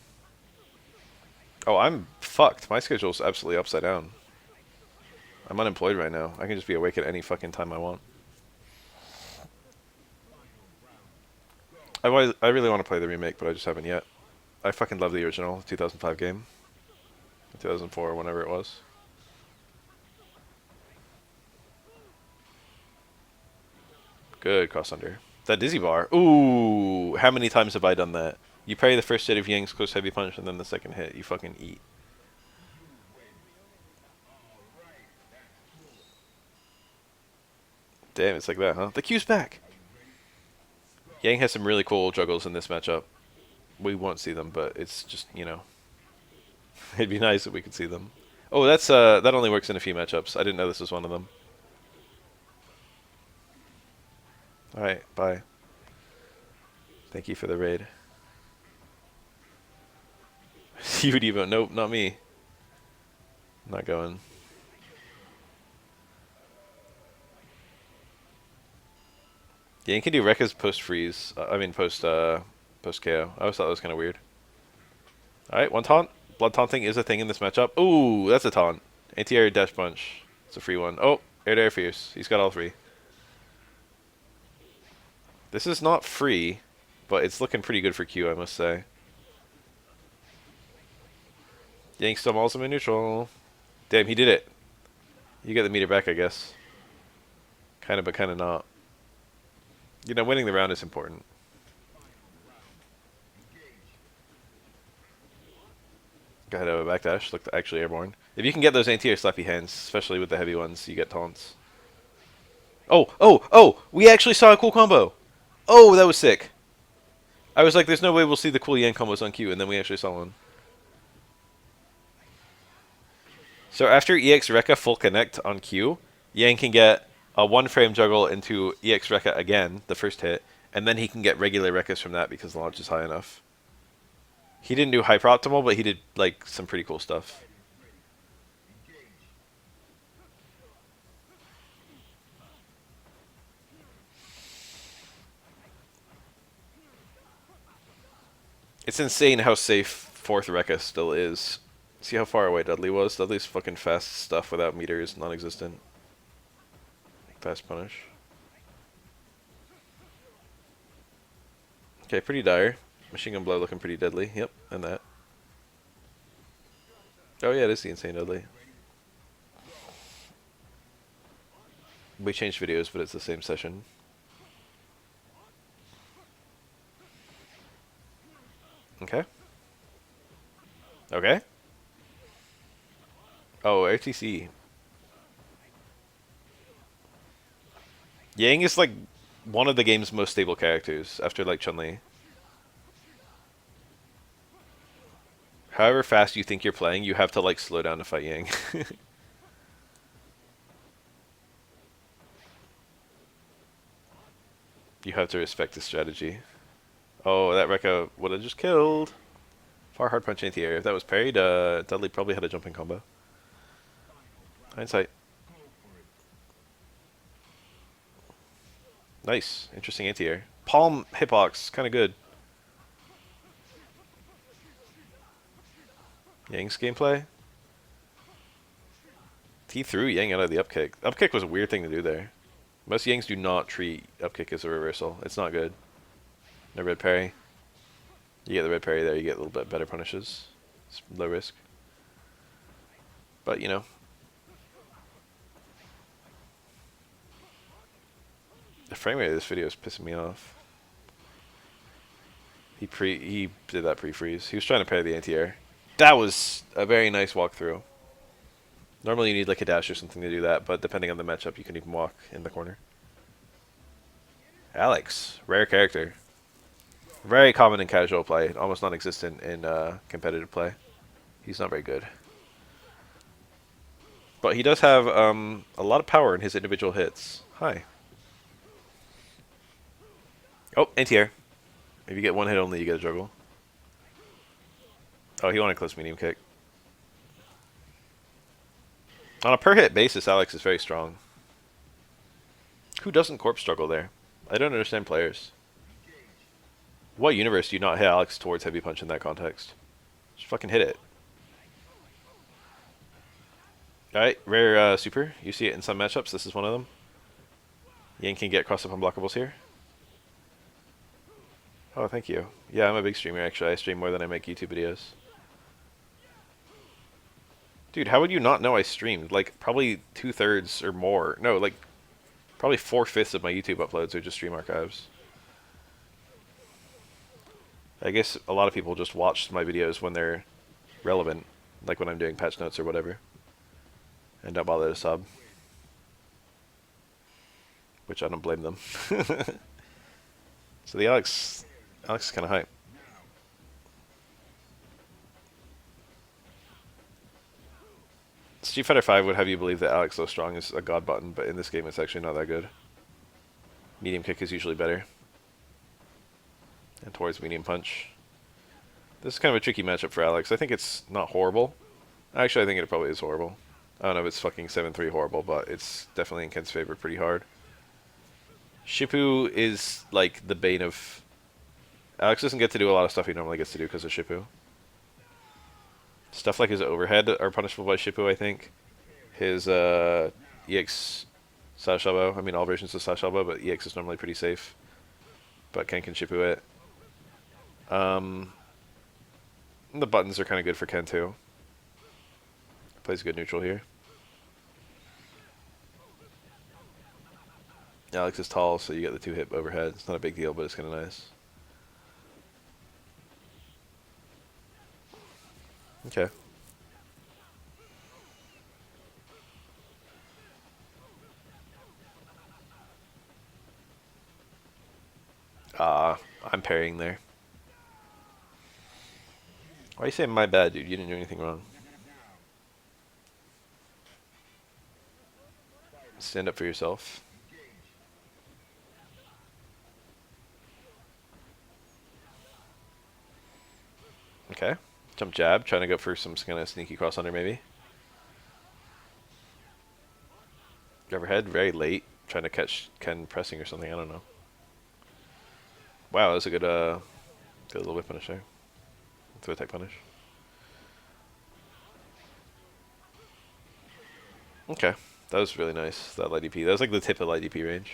Oh, I'm fucked. My schedule's absolutely upside down. I'm unemployed right now. I can just be awake at any fucking time I want. I really want to play the remake, but I just haven't yet. I fucking love the original 2005 game. 2004, whenever it was. Good cross under. That dizzy bar. Ooh, how many times have I done that? You parry the first hit of Yang's close heavy punch, and then the second hit, you fucking eat. Damn, it's like that, huh? The Q's back! Yang has some really cool juggles in this matchup. We won't see them, but it's just, you know. It'd be nice if we could see them. Oh, that only works in a few matchups. I didn't know this was one of them. Alright, bye. Thank you for the raid. You would even... Nope, not me. Not going. Yeah, you can do Rekka's post-freeze. Post-KO. I always thought that was kind of weird. Alright, one taunt. Blood taunting is a thing in this matchup. Ooh, that's a taunt. Anti-air dash punch. It's a free one. Oh, air-to-air fierce. He's got all three. This is not free, but it's looking pretty good for Q, I must say. Yang still mauls him in neutral. Damn, he did it. You get the meter back, I guess. Kind of, but kind of not. You know, winning the round is important. Go ahead, have a backdash. Look, actually airborne. If you can get those anti-air slappy hands, especially with the heavy ones, you get taunts. Oh, oh, oh! We actually saw a cool combo! Oh, that was sick. I was like, there's no way we'll see the cool Yang combos on Q, and then we actually saw one. So after EX Rekka full connect on Q, Yang can get a 1-frame juggle into EX Rekka again, the first hit, and then he can get regular Rekkas from that because the launch is high enough. He didn't do hyper optimal, but he did like some pretty cool stuff. It's insane how safe 4th Rekka still is. See how far away Dudley was? Dudley's fucking fast stuff without meter is non-existent. Fast punish. Okay, pretty dire. Machine gun blow looking pretty deadly. Yep, and that. Oh yeah, it is the insane Dudley. We changed videos, but it's the same session. Okay. Okay. Oh, RTC. Yang is like one of the game's most stable characters after like Chun-Li. However fast you think you're playing, you have to like slow down to fight Yang. You have to respect his strategy. Oh, that Rekka would have just killed. Far hard punch anti-air. If that was parried, Dudley probably had a jumping combo. Hindsight. Nice. Interesting anti-air. Palm hitbox. Kind of good. Yang's gameplay. He threw Yang out of the upkick. Upkick was a weird thing to do there. Most Yangs do not treat upkick as a reversal. It's not good. No red parry. You get the red parry there, you get a little bit better punishes. It's low risk. But, you know. The frame rate of this video is pissing me off. He did that pre-freeze. He was trying to parry the anti-air. That was a very nice walkthrough. Normally you need like a dash or something to do that, but depending on the matchup, you can even walk in the corner. Alex, rare character. Very common in casual play, almost non-existent in competitive play. He's not very good. But he does have a lot of power in his individual hits. Hi. Oh, anti-air. If you get one hit only, you get a juggle. Oh, he wanted a close medium kick. On a per hit basis, Alex is very strong. Who doesn't corpse struggle there? I don't understand players. What universe do you not hit Alex towards heavy punch in that context? Just fucking hit it. Alright, rare super. You see it in some matchups. This is one of them. Yang can get cross-up unblockables here. Oh, thank you. Yeah, I'm a big streamer, actually. I stream more than I make YouTube videos. Dude, how would you not know I streamed? Like, probably 2/3 or more. No, like, probably 4/5 of my YouTube uploads are just stream archives. I guess a lot of people just watch my videos when they're relevant, like when I'm doing patch notes or whatever, and don't bother to sub. Which I don't blame them. So the Alex is kind of hype. Street Fighter V would have you believe that Alex So Strong is a god button, but in this game it's actually not that good. Medium kick is usually better. And towards medium punch. This is kind of a tricky matchup for Alex. I think it's not horrible. Actually, I think it probably is horrible. I don't know if it's fucking 7-3 horrible, but it's definitely in Ken's favor pretty hard. Shippu is like the bane of... Alex doesn't get to do a lot of stuff he normally gets to do because of Shippu. Stuff like his overhead are punishable by Shippu, I think. His EX slash elbow, I mean all versions of slash elbow, but EX is normally pretty safe. But Ken can Shippu it. The buttons are kind of good for Ken too. Plays good neutral here. Alex is tall, so you get the 2-hit overhead. It's not a big deal, but it's kind of nice. Okay. I'm parrying there. Why are you saying my bad, dude? You didn't do anything wrong. Stand up for yourself. Okay. Jump jab, trying to go for some kind of sneaky cross under maybe. Overhead, very late. Trying to catch Ken pressing or something, I don't know. Wow, that was a good little whip punish there. Throw attack punish. Okay, that was really nice, that light DP. That was like the tip of light DP range.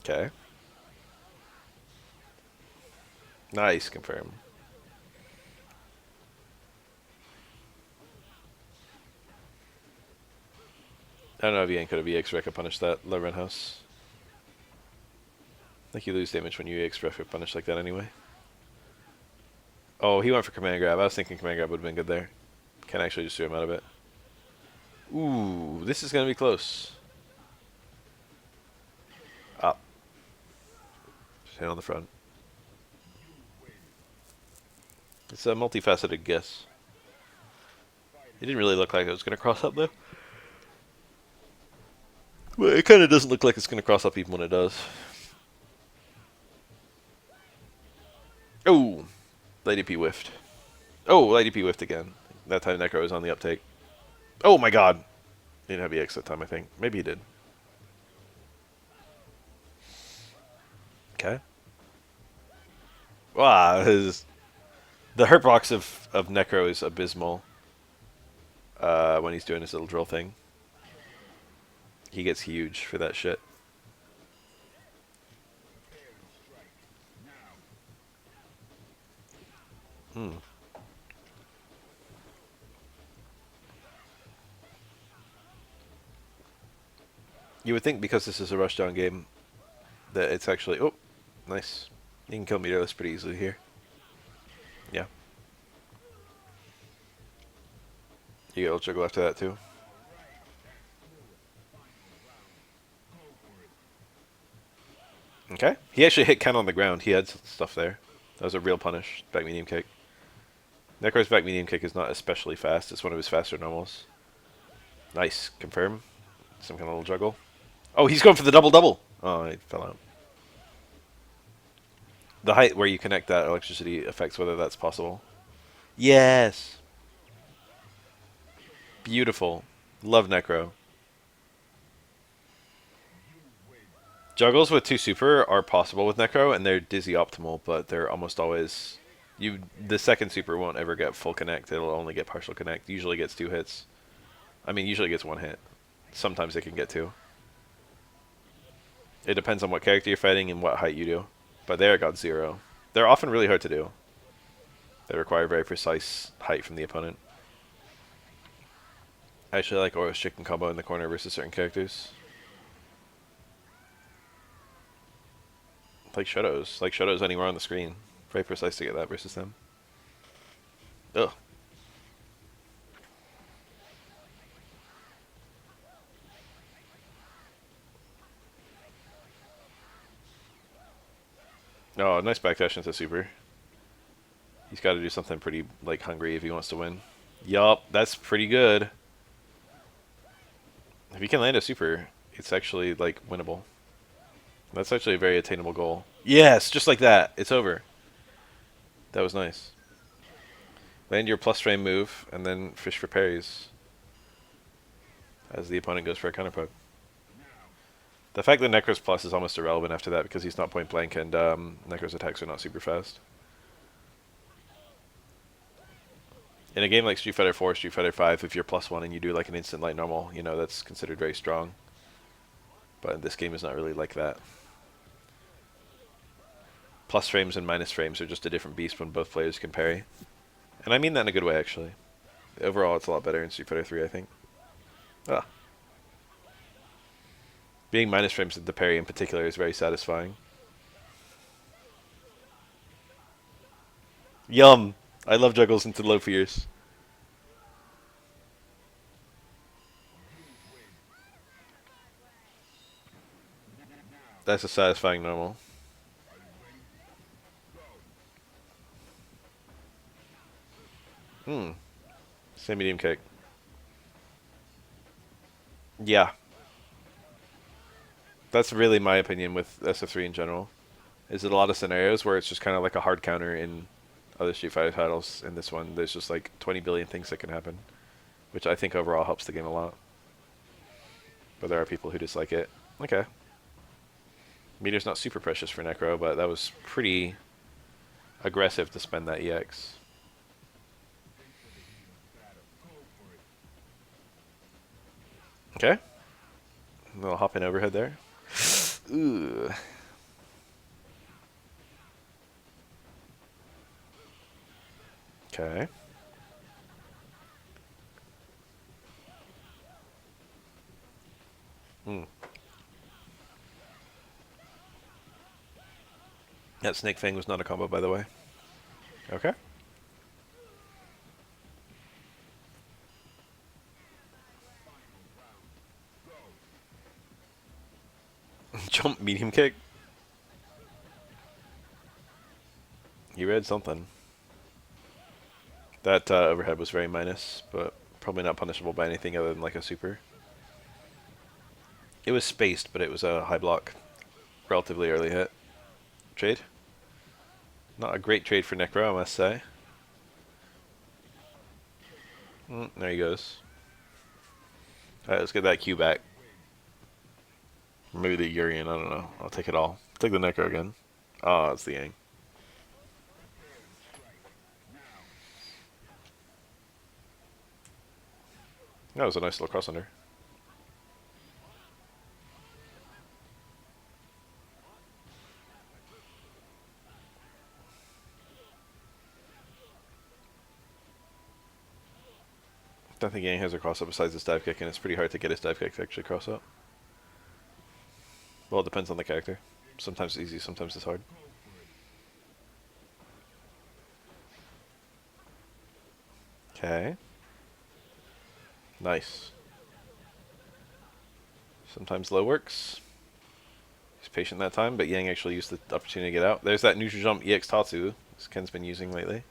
Okay. Nice, confirm. I don't know if Ian could have EX Rekka punished that low run house. I think you lose damage when you EX Rekka punish like that anyway. Oh, he went for command grab. I was thinking command grab would have been good there. Can actually just threw him out of it. Ooh, this is going to be close. Up. Just hit on the front. It's a multifaceted guess. It didn't really look like it was going to cross up though. Well, it kind of doesn't look like it's going to cross up even when it does. Oh, Lady P whiffed. Oh, Lady P whiffed again. That time Necro was on the uptake. Oh my god. He didn't have EX that time, I think. Maybe he did. Okay. Wow, the hitbox of Necro is abysmal when he's doing his little drill thing. He gets huge for that shit. Hmm. You would think because this is a rushdown game that it's actually... Oh, nice. You can kill meterless pretty easily here. Yeah. You get juggle after that too. Okay. He actually hit Ken on the ground. He had stuff there. That was a real punish. Back medium kick. Necro's back medium kick is not especially fast. It's one of his faster normals. Nice. Confirm. Some kind of little juggle. Oh, he's going for the double-double. Oh, he fell out. The height where you connect that electricity affects whether that's possible. Yes. Beautiful. Love Necro. Juggles with 2 super are possible with Necro, and they're dizzy optimal, but they're almost always... The second super won't ever get full connect. It'll only get partial connect. Usually gets 2 hits. I mean, usually gets 1 hit. Sometimes it can get 2. It depends on what character you're fighting and what height you do. But there it got 0. They're often really hard to do. They require very precise height from the opponent. I actually like Oro's chicken combo in the corner versus certain characters. Like Shoto's. Like Shoto's anywhere on the screen. Very precise to get that versus them. Ugh. Oh, nice backdash into super. He's got to do something pretty, like, hungry if he wants to win. Yup, that's pretty good. If he can land a super, it's actually, like, winnable. That's actually a very attainable goal. Yes, just like that. It's over. That was nice. Land your plus frame move, and then fish for parries. As the opponent goes for a counter poke. The fact that Necro's plus is almost irrelevant after that because he's not point blank and Necro's attacks are not super fast. In a game like Street Fighter 4, Street Fighter 5, if you're +1 and you do like an instant light normal, you know, that's considered very strong. But this game is not really like that. Plus frames and minus frames are just a different beast when both players can parry. And I mean that in a good way, actually. Overall, it's a lot better in Street Fighter 3, I think. Ah. Being minus frames at the parry in particular is very satisfying. Yum! I love juggles into low fears. That's a satisfying normal. Same medium kick. Yeah. That's really my opinion with SF3 in general. Is it a lot of scenarios where it's just kind of like a hard counter in other Street Fighter titles. In this one, there's just like 20 billion things that can happen, which I think overall helps the game a lot. But there are people who dislike it. Okay. Meter's not super precious for Necro, but that was pretty aggressive to spend that EX. Okay. A little hop in overhead there. Ooh. Okay. That Snake Fang was not a combo, by the way. Okay. Jump medium kick. He read something. That overhead was very minus, but probably not punishable by anything other than like a super. It was spaced, but it was a high block. Relatively early hit. Trade? Not a great trade for Necro, I must say. There he goes. Alright, let's get that Q back. Maybe the Urien, I don't know. I'll take it all. Take the Necro again. Ah, it's the Yang. That was a nice little cross under. I don't think Yang has a cross up besides his dive kick, and it's pretty hard to get his dive kick to actually cross up. Well, it depends on the character. Sometimes it's easy, sometimes it's hard. Okay. Nice. Sometimes low works. He's patient that time, but Yang actually used the opportunity to get out. There's that neutral jump EX Tatsu, as Ken's been using lately.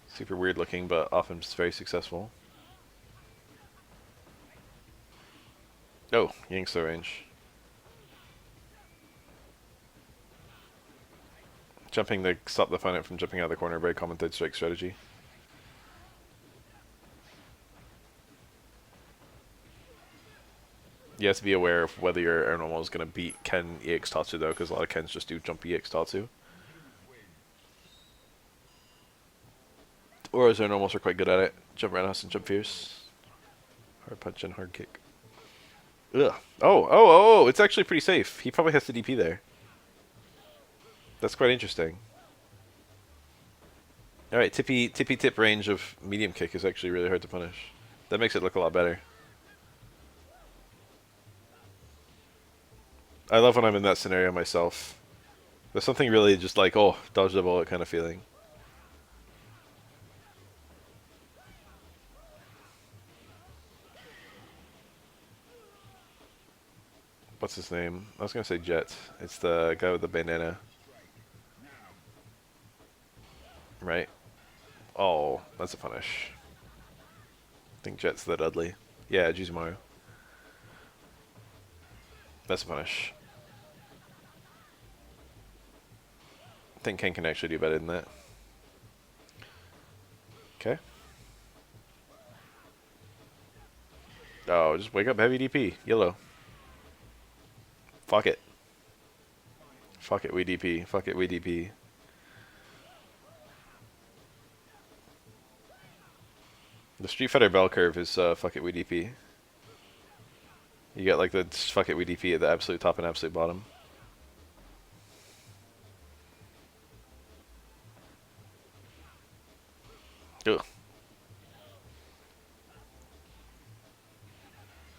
Super weird looking, but often just very successful. Oh, Yang's slow range. Jumping to stop the opponent from jumping out of the corner, very common third strike strategy. You have to be aware of whether your air normal is going to beat Ken EX Tatsu though, because a lot of Kens just do jump EX Tatsu. Or his air normals are quite good at it. Jump roundhouse and jump fierce. Hard punch and hard kick. Ugh. Oh, it's actually pretty safe. He probably has to DP there. That's quite interesting. Alright, tippy tip range of medium kick is actually really hard to punish. That makes it look a lot better. I love when I'm in that scenario myself. There's something really just like, oh, dodge the bullet kind of feeling. What's his name? I was going to say Jet. It's the guy with the bandana. Right? Oh, that's a punish. I think Jet's the Dudley. Yeah, Juzumaru. That's a punish. I think Ken can actually do better than that. Okay. Oh, just wake up heavy DP. Yellow. Fuck it. Fuck it, we DP. Fuck it, we DP. The Street Fighter bell curve is fuck it, we DP. You get like the fuck it, we DP at the absolute top and absolute bottom. Ugh.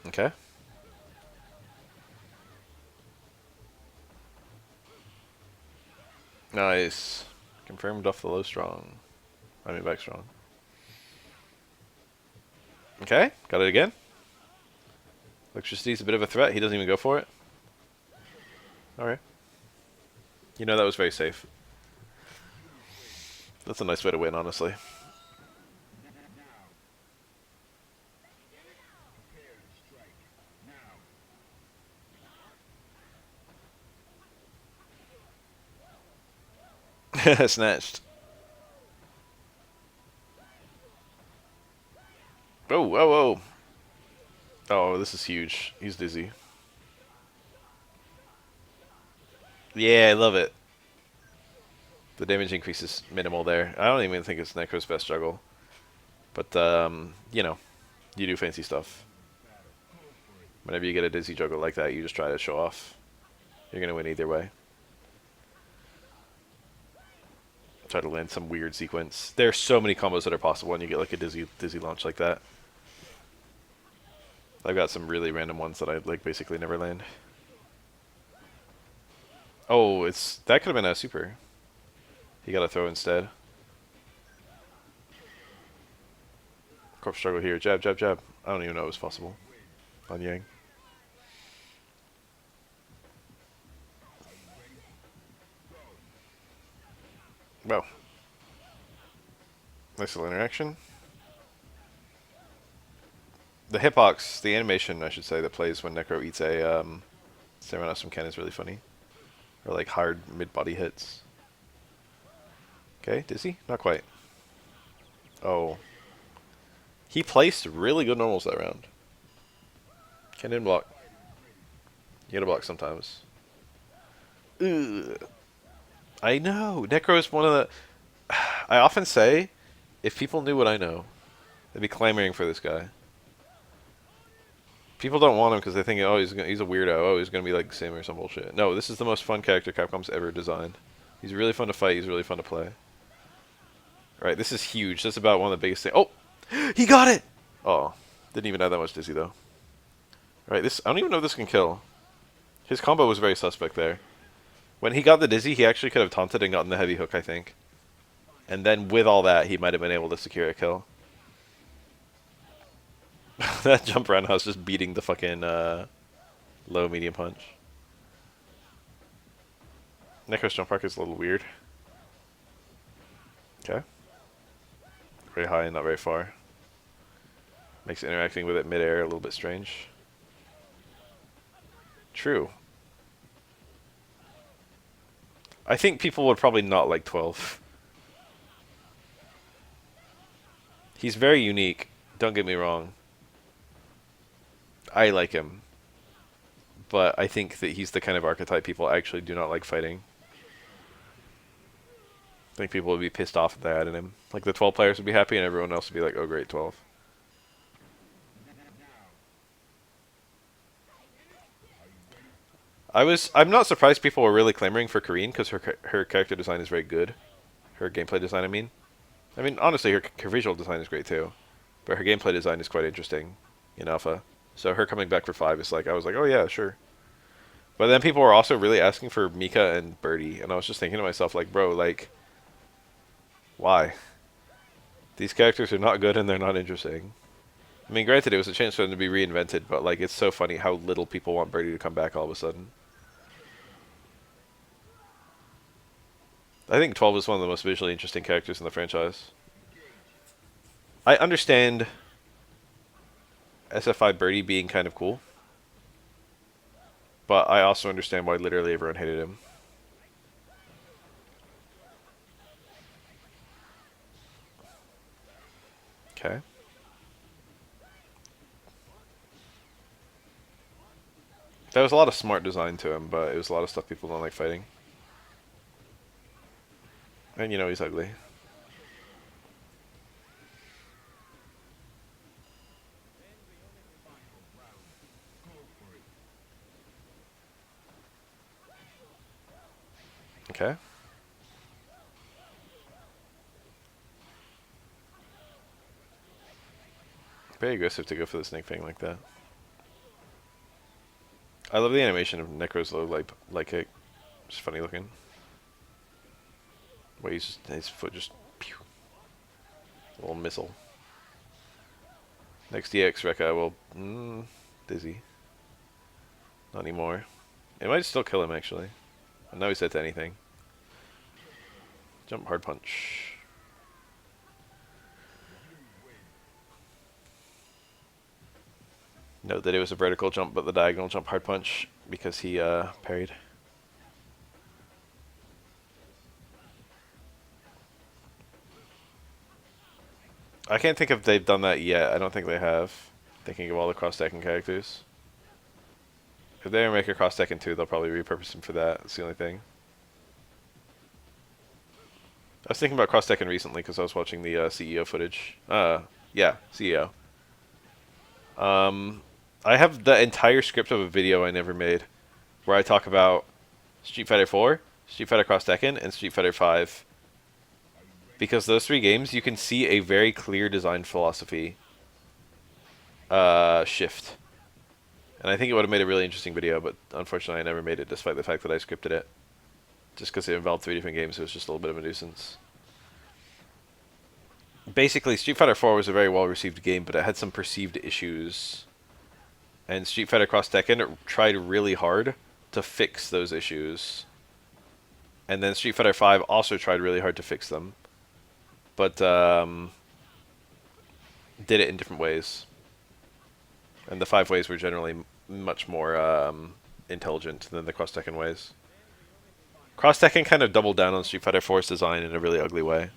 Okay. Nice. Confirmed off the low strong. I mean back strong. Okay, got it again. Electricity's a bit of a threat. He doesn't even go for it. Alright. You know that was very safe. That's a nice way to win, honestly. Snatched. Oh. Oh, this is huge. He's dizzy. Yeah, I love it. The damage increase is minimal there. I don't even think it's Necro's best juggle. But, you know, you do fancy stuff. Whenever you get a dizzy juggle like that, you just try to show off. You're going to win either way. Try to land some weird sequence. There are so many combos that are possible when you get like a dizzy launch like that. I've got some really random ones that I like basically never land. Oh, that could have been a super. He got a throw instead. Corpse struggle here. Jab, jab, jab. I don't even know it was possible on Yang. Well, nice little interaction. The hitbox, the animation, I should say, that plays when Necro eats a Serenos from Ken is really funny. Or like hard mid-body hits. Okay, dizzy? Not quite. Oh. He placed really good normals that round. Ken didn't block. You gotta block sometimes. Ugh. I know. Necro is one of the... I often say, if people knew what I know, they'd be clamoring for this guy. People don't want him because they think, oh, he's a weirdo. Oh, he's going to be like Sim or some bullshit. No, this is the most fun character Capcom's ever designed. He's really fun to fight. He's really fun to play. Right, this is huge. That's about one of the biggest things. Oh! He got it! Oh, didn't even have that much dizzy, though. Right, this... I don't even know if this can kill. His combo was very suspect there. When he got the dizzy, he actually could have taunted and gotten the heavy hook, I think. And then with all that, he might have been able to secure a kill. That jump roundhouse just beating the fucking low medium punch. Necro's jump arc is a little weird. Okay. Very high and not very far. Makes interacting with it midair a little bit strange. True. I think people would probably not like 12. He's very unique. Don't get me wrong. I like him. But I think that he's the kind of archetype people actually do not like fighting. I think people would be pissed off if they added him. Like, the 12 players would be happy and everyone else would be like, oh great, 12. I'm not surprised people were really clamoring for Urien because her character design is very good. Her gameplay design, I mean. Honestly, her visual design is great too. But her gameplay design is quite interesting in Alpha. So her coming back for 5 is like, I was like, oh yeah, sure. But then people were also really asking for Mika and Birdie. And I was just thinking to myself, like, bro, like, why? These characters are not good and they're not interesting. I mean, granted, it was a chance for them to be reinvented, but like, it's so funny how little people want Birdie to come back all of a sudden. I think 12 is one of the most visually interesting characters in the franchise. I understand SF5 Birdie being kind of cool, but I also understand why literally everyone hated him. Okay. There was a lot of smart design to him, but it was a lot of stuff people don't like fighting. And you know he's ugly. Okay. Very aggressive to go for the snake thing like that. I love the animation of Necro's low light kick. It's funny looking. Where his foot just pew, a little missile. Next DX Rekka will dizzy. Not anymore. It might still kill him actually. I know he said to anything. Jump hard punch. Note that it was a vertical jump, but the diagonal jump hard punch because he parried. I can't think if they've done that yet. I don't think they have. Thinking of all the cross-stacking characters. If they ever make a cross-stacking 2, they'll probably repurpose him for that. That's the only thing. I was thinking about cross-stacking recently because I was watching the CEO footage. Yeah, CEO. I have the entire script of a video I never made where I talk about Street Fighter 4, Street Fighter Cross Tekken, and Street Fighter 5. Because those 3 games, you can see a very clear design philosophy shift. And I think it would have made a really interesting video, but unfortunately I never made it despite the fact that I scripted it. Just because it involved 3 different games, it was just a little bit of a nuisance. Basically, Street Fighter 4 was a very well-received game, but it had some perceived issues. And Street Fighter Cross Tekken tried really hard to fix those issues. And then Street Fighter 5 also tried really hard to fix them. But did it in different ways. And the 5 ways were generally much more intelligent than the Cross Tekken ways. Cross Tekken kind of doubled down on Street Fighter 4's design in a really ugly way.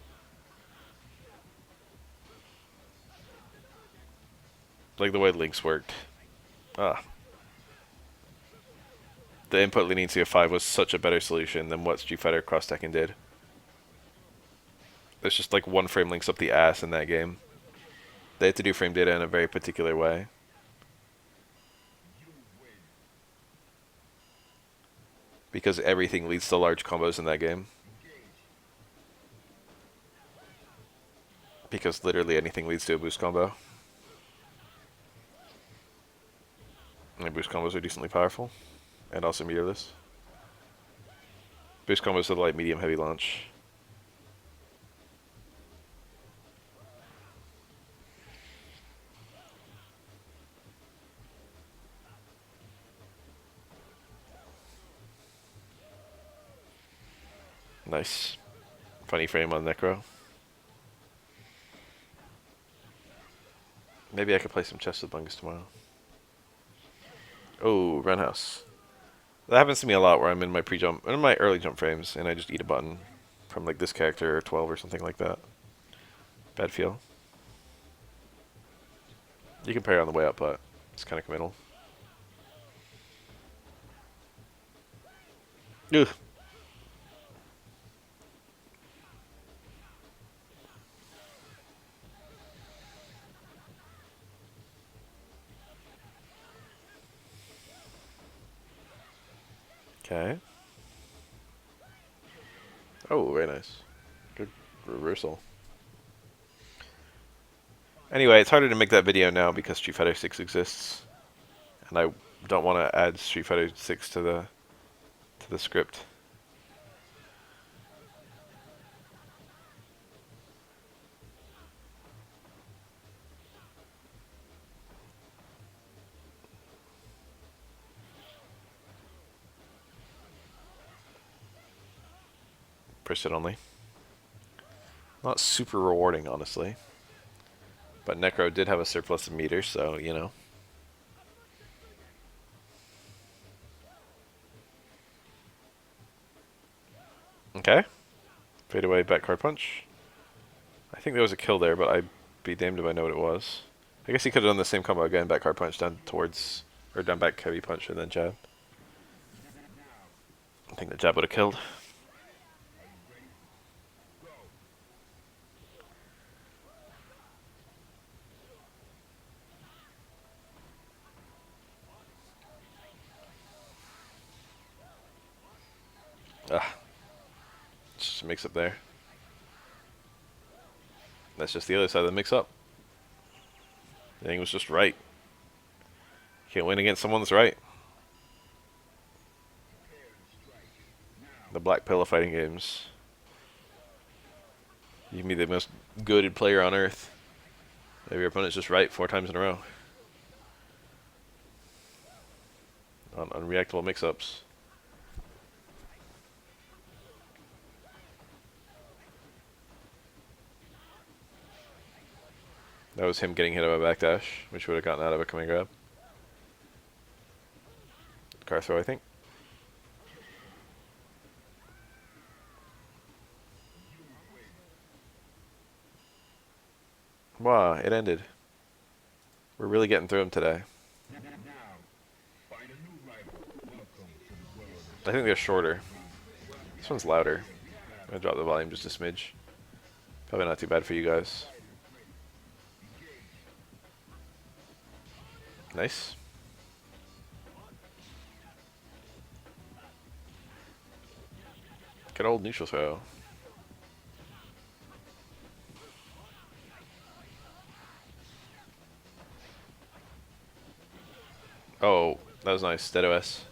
Like the way Link's worked. Ah. the input leaning CF5 was such a better solution than what Street Fighter Cross Tekken did. There's just like one frame links up the ass in that game. They had to do frame data in a very particular way. Because everything leads to large combos in that game. Because literally anything leads to a boost combo. And boost combos are decently powerful. And also meterless. Boost combos are the light, medium, heavy launch. Nice. Funny frame on Necro. Maybe I could play some chess with Bungus tomorrow. Oh, roundhouse. That happens to me a lot where I'm in my pre-jump, in my early jump frames, and I just eat a button from like this character or 12 or something like that. Bad feel. You can parry on the way up, but it's kind of committal. Ugh. Okay. Oh, very nice. Good reversal. Anyway, it's harder to make that video now because Street Fighter 6 exists. And I don't want to add Street Fighter 6 to the script. Pursuit only. Not super rewarding, honestly. But Necro did have a surplus of meters, so, you know. Okay. Fade away, back card punch. I think there was a kill there, but I'd be damned if I know what it was. I guess he could have done the same combo again, back card punch down towards, or down back heavy punch and then jab. I think the jab would have killed. Ah. Just a mix up there. That's just the other side of the mix up. The thing was just right. Can't win against someone that's right. The black pill of fighting games. You can be the most goated player on earth. If your opponent's just right 4 times in a row. On unreactable mix-ups. That was him getting hit by a backdash, which would have gotten out of a command grab. Car throw, I think. Wow, it ended. We're really getting through him today. I think they're shorter. This one's louder. I'm gonna drop the volume just a smidge. Probably not too bad for you guys. Nice. Good old neutral throw. Oh, that was nice. Dead OS.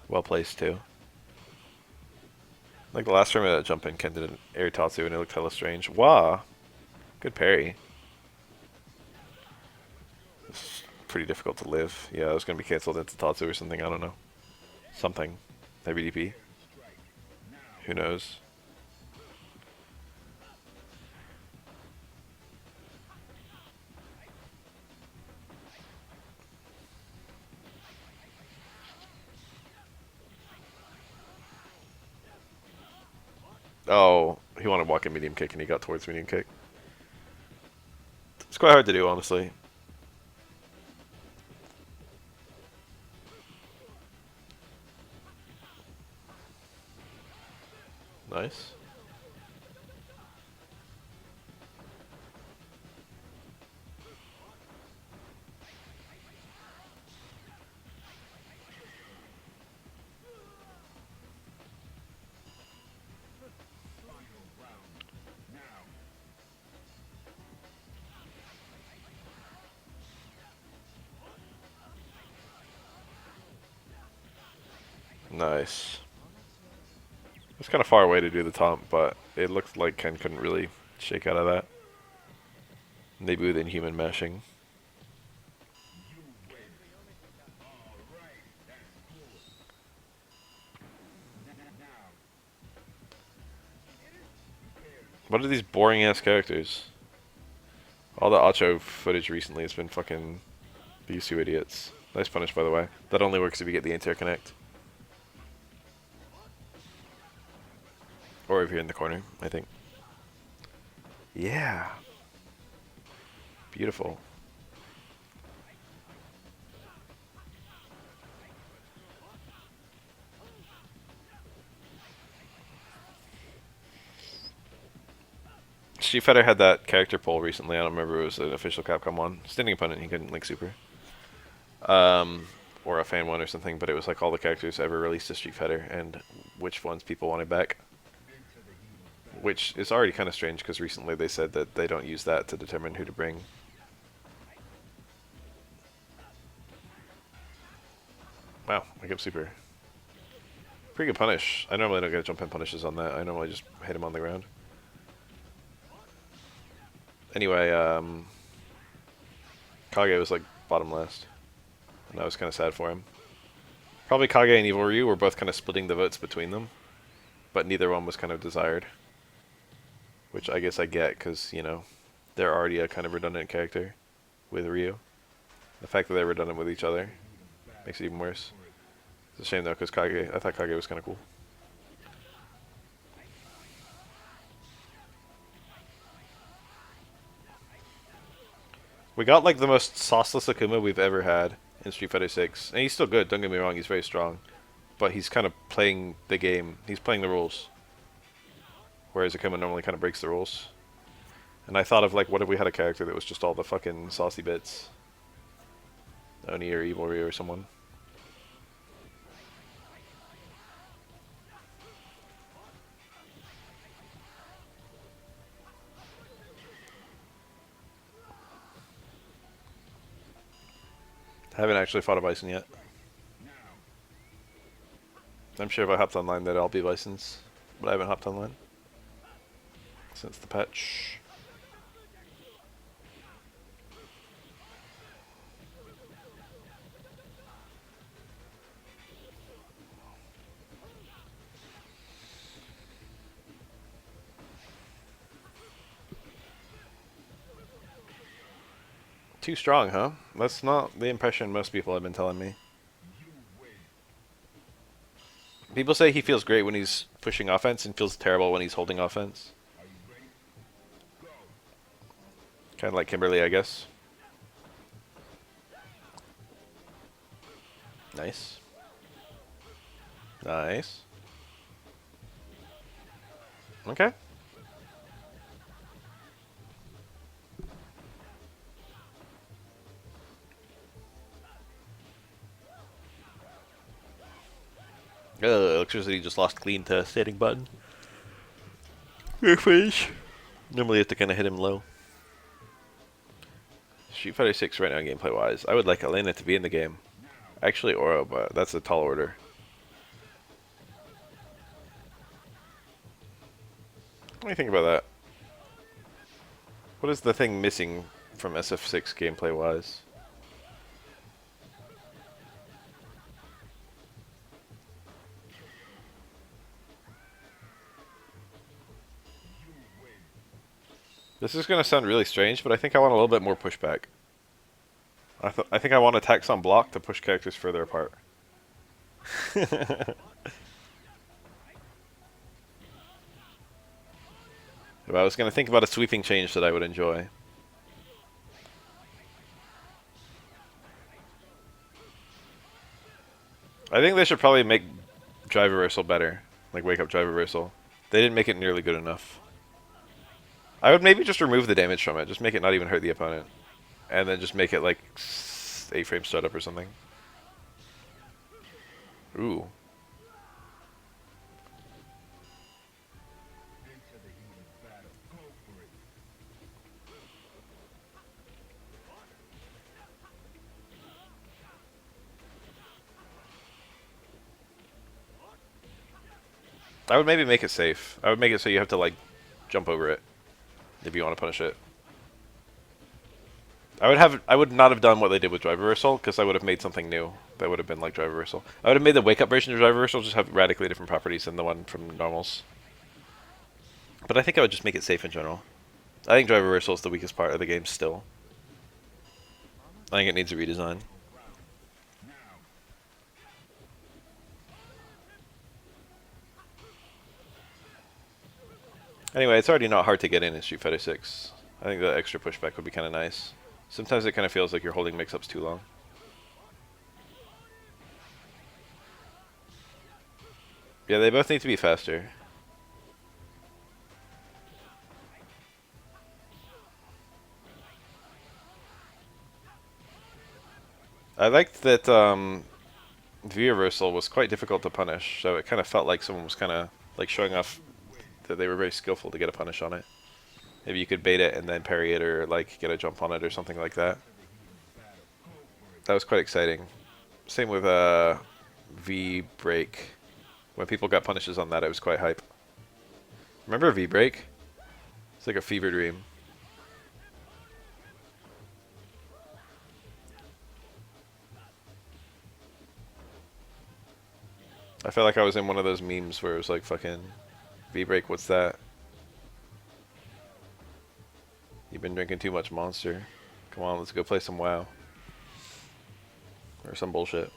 Well placed, too. Like the last frame of that jump in, Ken did an air tatsu and it looked hella strange. Wow. Good parry. This is pretty difficult to live. Yeah, it was going to be cancelled into tatsu or something. I don't know. Something. Heavy DP. Who knows? Oh, he wanted to walk in medium kick and he got towards medium kick. It's quite hard to do, honestly. Nice. Nice. It's kind of far away to do the taunt, but it looked like Ken couldn't really shake out of that. Maybe with inhuman mashing. What are these boring ass characters? All the a-cho footage recently has been fucking these two idiots. Nice punish, by the way. That only works if you get the interconnect. Or if you're in the corner, I think. Yeah. Beautiful. Street Fighter had that character poll recently. I don't remember if it was an official Capcom one. Standing opponent, he couldn't link super. Or a fan one or something, but it was like all the characters ever released to Street Fighter and which ones people wanted back. Which is already kind of strange because recently they said that they don't use that to determine who to bring. Wow, wake up super. Pretty good punish. I normally don't get jump in punishes on that. I normally just hit him on the ground. Anyway, Kage was like bottom last. And I was kind of sad for him. Probably Kage and Evil Ryu were both kind of splitting the votes between them. But neither one was kind of desired. Which I guess I get, because, you know, they're already a kind of redundant character with Ryu. The fact that they're redundant with each other makes it even worse. It's a shame, though, because I thought Kage was kind of cool. We got, like, the most sauceless Akuma we've ever had in Street Fighter 6. And he's still good, don't get me wrong, he's very strong. But he's kind of playing the game. He's playing the rules. Whereas Akuma normally kind of breaks the rules. And I thought of, like, what if we had a character that was just all the fucking saucy bits? Oni or Evil Ryu or someone. I haven't actually fought a Bison yet. I'm sure if I hopped online that I'll be licensed, but I haven't hopped online since the patch. Too strong, huh? That's not the impression most people have been telling me. People say he feels great when he's pushing offense and feels terrible when he's holding offense. Kind of like Kimberly, I guess. Nice. Nice. Okay. Electricity just lost clean to setting button. Refresh. Normally you have to kind of hit him low. Street Fighter 6 right now gameplay wise. I would like Elena to be in the game. Actually Oro, but that's a tall order. What do you think about that? What is the thing missing from SF6 gameplay wise? This is going to sound really strange, but I think I want a little bit more pushback. I think I want attacks on block to push characters further apart. If I was going to think about a sweeping change that I would enjoy. I think they should probably make drive reversal better. Like wake up drive reversal. They didn't make it nearly good enough. I would maybe just remove the damage from it. Just make it not even hurt the opponent. And then just make it like 8 frame startup or something. Ooh. I would maybe make it safe. I would make it so you have to like jump over it if you want to punish it. I would not have done what they did with drive reversal because I would have made something new that would have been like drive reversal. I would have made the wake up version of drive reversal just have radically different properties than the one from normals. But I think I would just make it safe in general. I think drive reversal is the weakest part of the game still. I think it needs a redesign. Anyway, it's already not hard to get in Street Fighter 6. I think the extra pushback would be kind of nice. Sometimes it kind of feels like you're holding mix-ups too long. Yeah, they both need to be faster. I liked that V-reversal was quite difficult to punish, so it kind of felt like someone was kind of like showing off that they were very skillful to get a punish on it. Maybe you could bait it and then parry it or like get a jump on it or something like that. That was quite exciting. Same with V-break. When people got punishes on that, it was quite hype. Remember V-break? It's like a fever dream. I felt like I was in one of those memes where it was like fucking V-break, what's that? You've been drinking too much Monster. Come on, let's go play some WoW. Or some bullshit.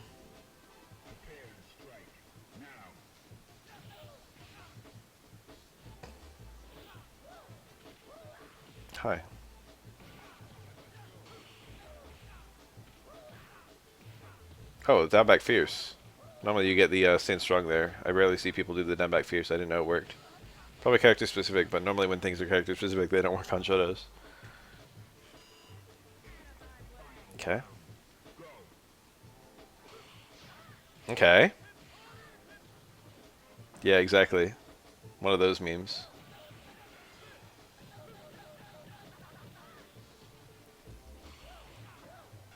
Hi. Oh, down back fierce. Normally you get the stand strong there. I rarely see people do the down back fierce. I didn't know it worked. Probably character specific, but normally when things are character specific, they don't work on Shotos. Okay. Okay. Yeah, exactly. One of those memes.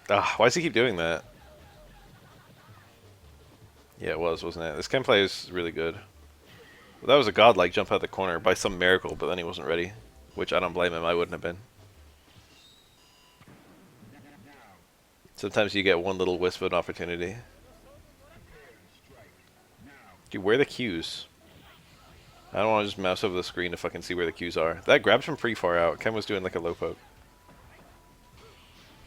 Ah, why does he keep doing that? Yeah, it was, wasn't it? This Ken play is really good. Well, that was a godlike jump out of the corner by some miracle, but then he wasn't ready. Which I don't blame him, I wouldn't have been. Sometimes you get one little wisp of an opportunity. Dude, where are the cues? I don't want to just mouse over the screen to fucking see where the cues are. That grab's from pretty far out. Ken was doing like a low poke.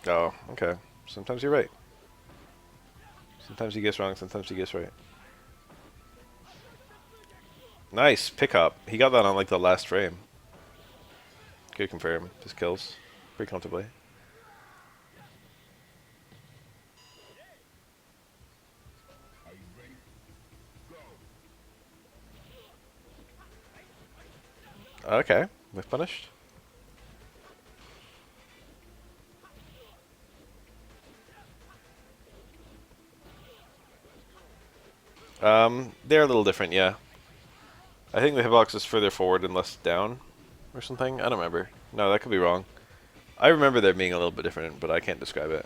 Oh, okay. Sometimes you're right. Sometimes he gets wrong, sometimes he gets right. Nice, pick up. He got that on like the last frame. Good confirm. Just kills. Pretty comfortably. Okay, whiff punished. They're a little different, yeah. I think the hitbox is further forward and less down, or something. I don't remember. No, that could be wrong. I remember there being a little bit different, but I can't describe it.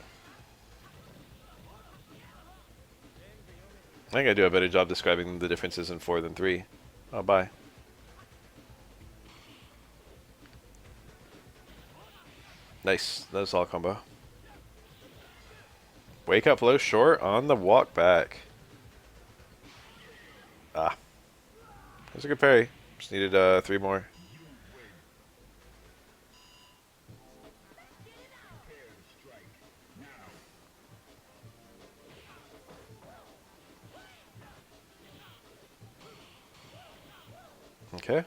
I think I do a better job describing the differences in 4 than 3. Oh, bye. Nice. That's all combo. Wake up low short on the walk back. Ah. That's a good parry. Just needed 3 more. Okay.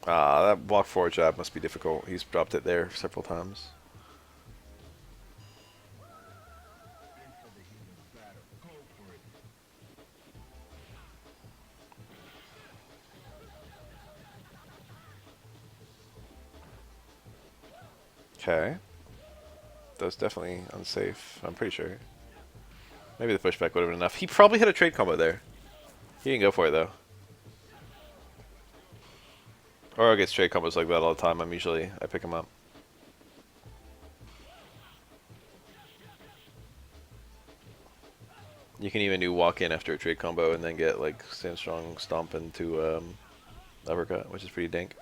Ah, that walk forward jab must be difficult. He's dropped it there several times. Okay. That was definitely unsafe, I'm pretty sure. Maybe the pushback would have been enough. He probably had a trade combo there. He didn't go for it, though. Or I get trade combos like that all the time. I pick him up. You can even do walk in after a trade combo and then get like stand strong stomp into uppercut, which is pretty dank.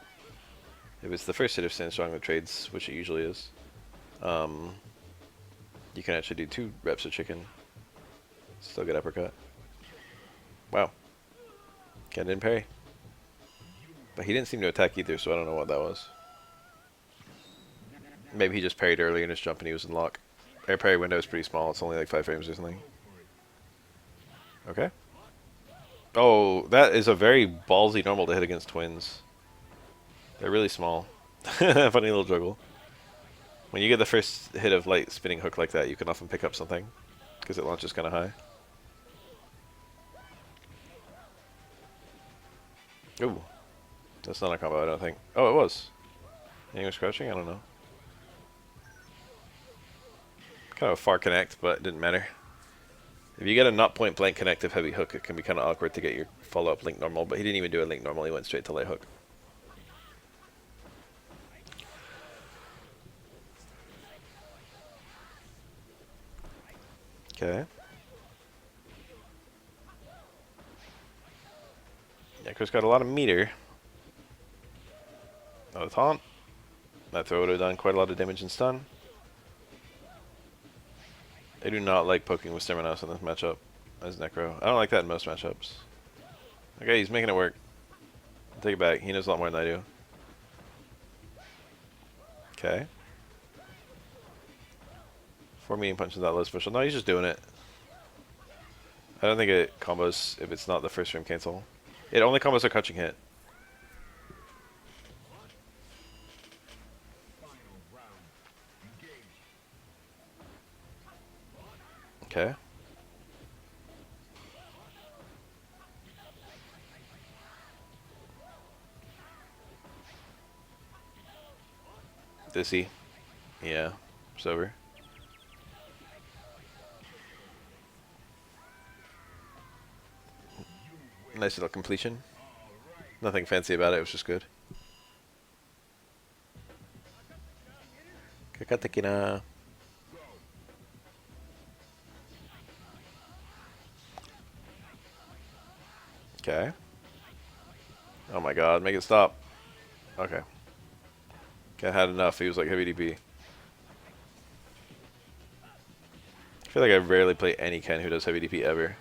If it's the first hit of stand strong that trades, which it usually is, you can actually do 2 reps of chicken. Still get uppercut. Wow. Ken didn't parry. But he didn't seem to attack either, so I don't know what that was. Maybe he just parried early in his jump and he was in lock. Air parry window is pretty small. It's only like 5 frames or something. Okay. Oh, that is a very ballsy normal to hit against twins. They're really small. Funny little juggle. When you get the first hit of light spinning hook like that, you can often pick up something because it launches kind of high. Ooh. That's not a combo, I don't think. Oh, it was. And he was crouching? I don't know. Kind of a far connect, but it didn't matter. If you get a not point blank connective heavy hook, it can be kind of awkward to get your follow-up link normal, but he didn't even do a link normal, he went straight to light hook. Okay. Necro's got a lot of meter. Not a taunt. That throw would have done quite a lot of damage and stun. I do not like poking with Miscellaneous in this matchup as Necro. I don't like that in most matchups. Okay, he's making it work. I'll take it back. He knows a lot more than I do. Okay. 4 medium punches that low special. No, he's just doing it. I don't think it combos if it's not the first frame cancel. It only combos a crouching hit. Okay. Dizzy. Yeah. It's over. Nice little completion. Nothing fancy about it, it was just good. Kakatekina. Okay. Oh my god, make it stop. Okay. Ken had enough, he was like heavy DP. I feel like I rarely play any Ken who does heavy DP ever.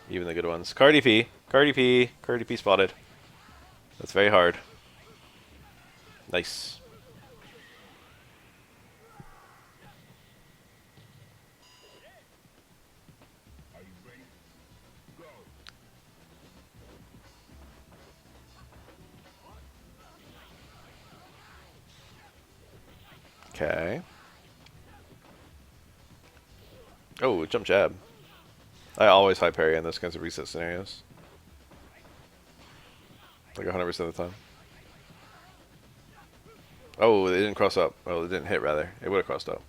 Even the good ones. Cardi P. Cardi P. Cardi P spotted. That's very hard. Nice. Okay. Oh, jump jab. I always high parry in those kinds of reset scenarios. Like 100% of the time. Oh, it didn't cross up. Well, it didn't hit, rather. It would have crossed up.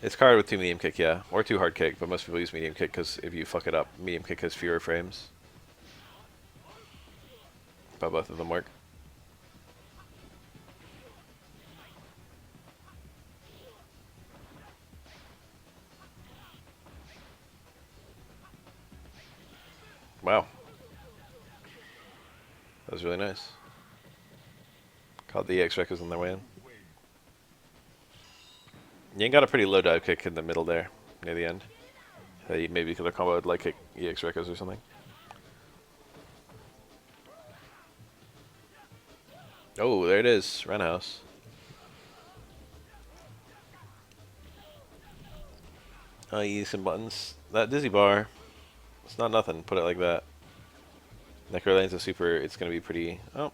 It's card with 2 medium kick, yeah. Or 2 hard kick, but most people use medium kick because if you fuck it up, medium kick has fewer frames. But both of them work. Wow. That was really nice. Caught the EX records on their way in. Yang got a pretty low dive kick in the middle there, near the end. Maybe because their combo would like kick EX records or something. Oh, there it is. Roundhouse. Use some buttons. That dizzy bar, it's not nothing. Put it like that. Necro lane's a super. It's going to be pretty. Oh.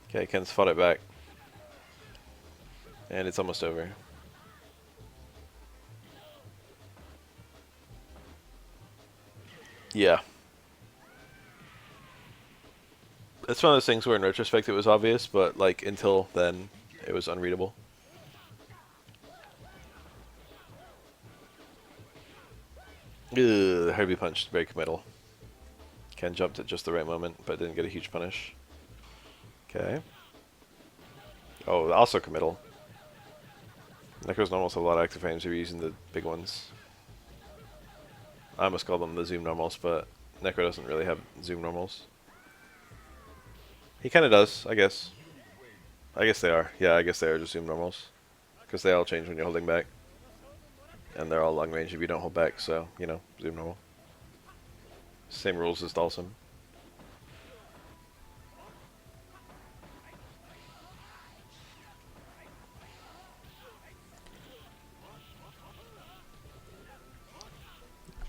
Okay, Ken's fought it back. And it's almost over. Yeah. It's one of those things where in retrospect it was obvious, but like until then it was unreadable. Ugh, Herbie punched, very committal. Ken jumped at just the right moment, but didn't get a huge punish. Okay. Oh, also committal. Necro's normals have a lot of active frames if you're using the big ones. I almost call them the zoom normals, but Necro doesn't really have zoom normals. He kind of does, I guess. I guess they are. Yeah, I guess they are just zoom normals. Because they all change when you're holding back. And they're all long range if you don't hold back, so, you know, zoom normal. Same rules as Dalsum.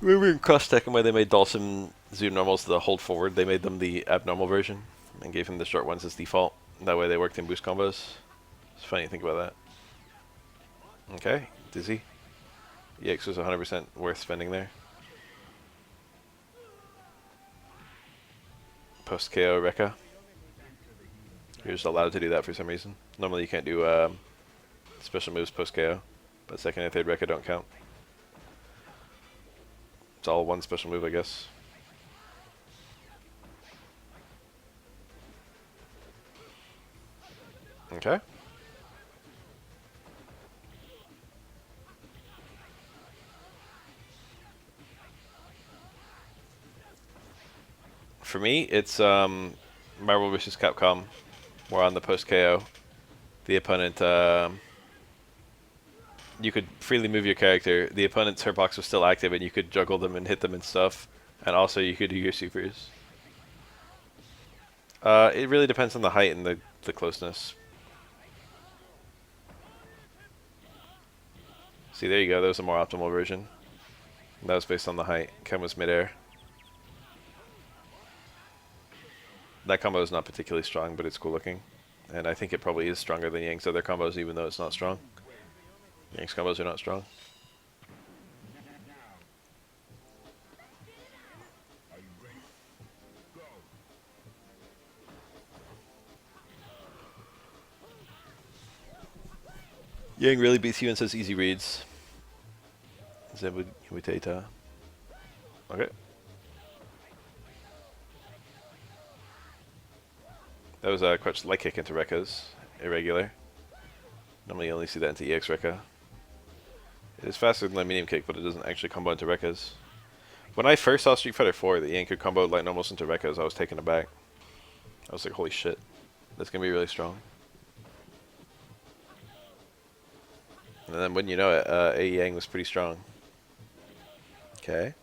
Remember in Cross Tekken where they made Dalsum zoom normals the hold forward, they made them the abnormal version and gave him the short ones as default. That way they worked in boost combos. It's funny to think about that. Okay, Dizzy. EX was 100% worth spending there. Post KO Rekka. You're just allowed to do that for some reason. Normally you can't do special moves post KO, but second and third Rekka don't count. It's all one special move, I guess. Okay. For me, it's Marvel vs. Capcom. We're on the post KO. The opponent, you could freely move your character. The opponent's hitbox was still active, and you could juggle them and hit them and stuff. And also, you could do your supers. It really depends on the height and the closeness. See, there you go. That was a more optimal version. That was based on the height. Ken was midair. That combo is not particularly strong, but it's cool looking. And I think it probably is stronger than Yang's other combos, even though it's not strong. Yang's combos are not strong. Yang really beats you and says easy reads. Zemuteta. Okay. That was a crutch light kick into Rekka's. Irregular. Normally you only see that into EX Rekka. It is faster than the medium kick, but it doesn't actually combo into Rekka's. When I first saw Street Fighter 4, the Yang could combo light normals into Rekka's, I was taken aback. I was like, holy shit. That's gonna be really strong. And then when you know it, A Yang was pretty strong. Okay.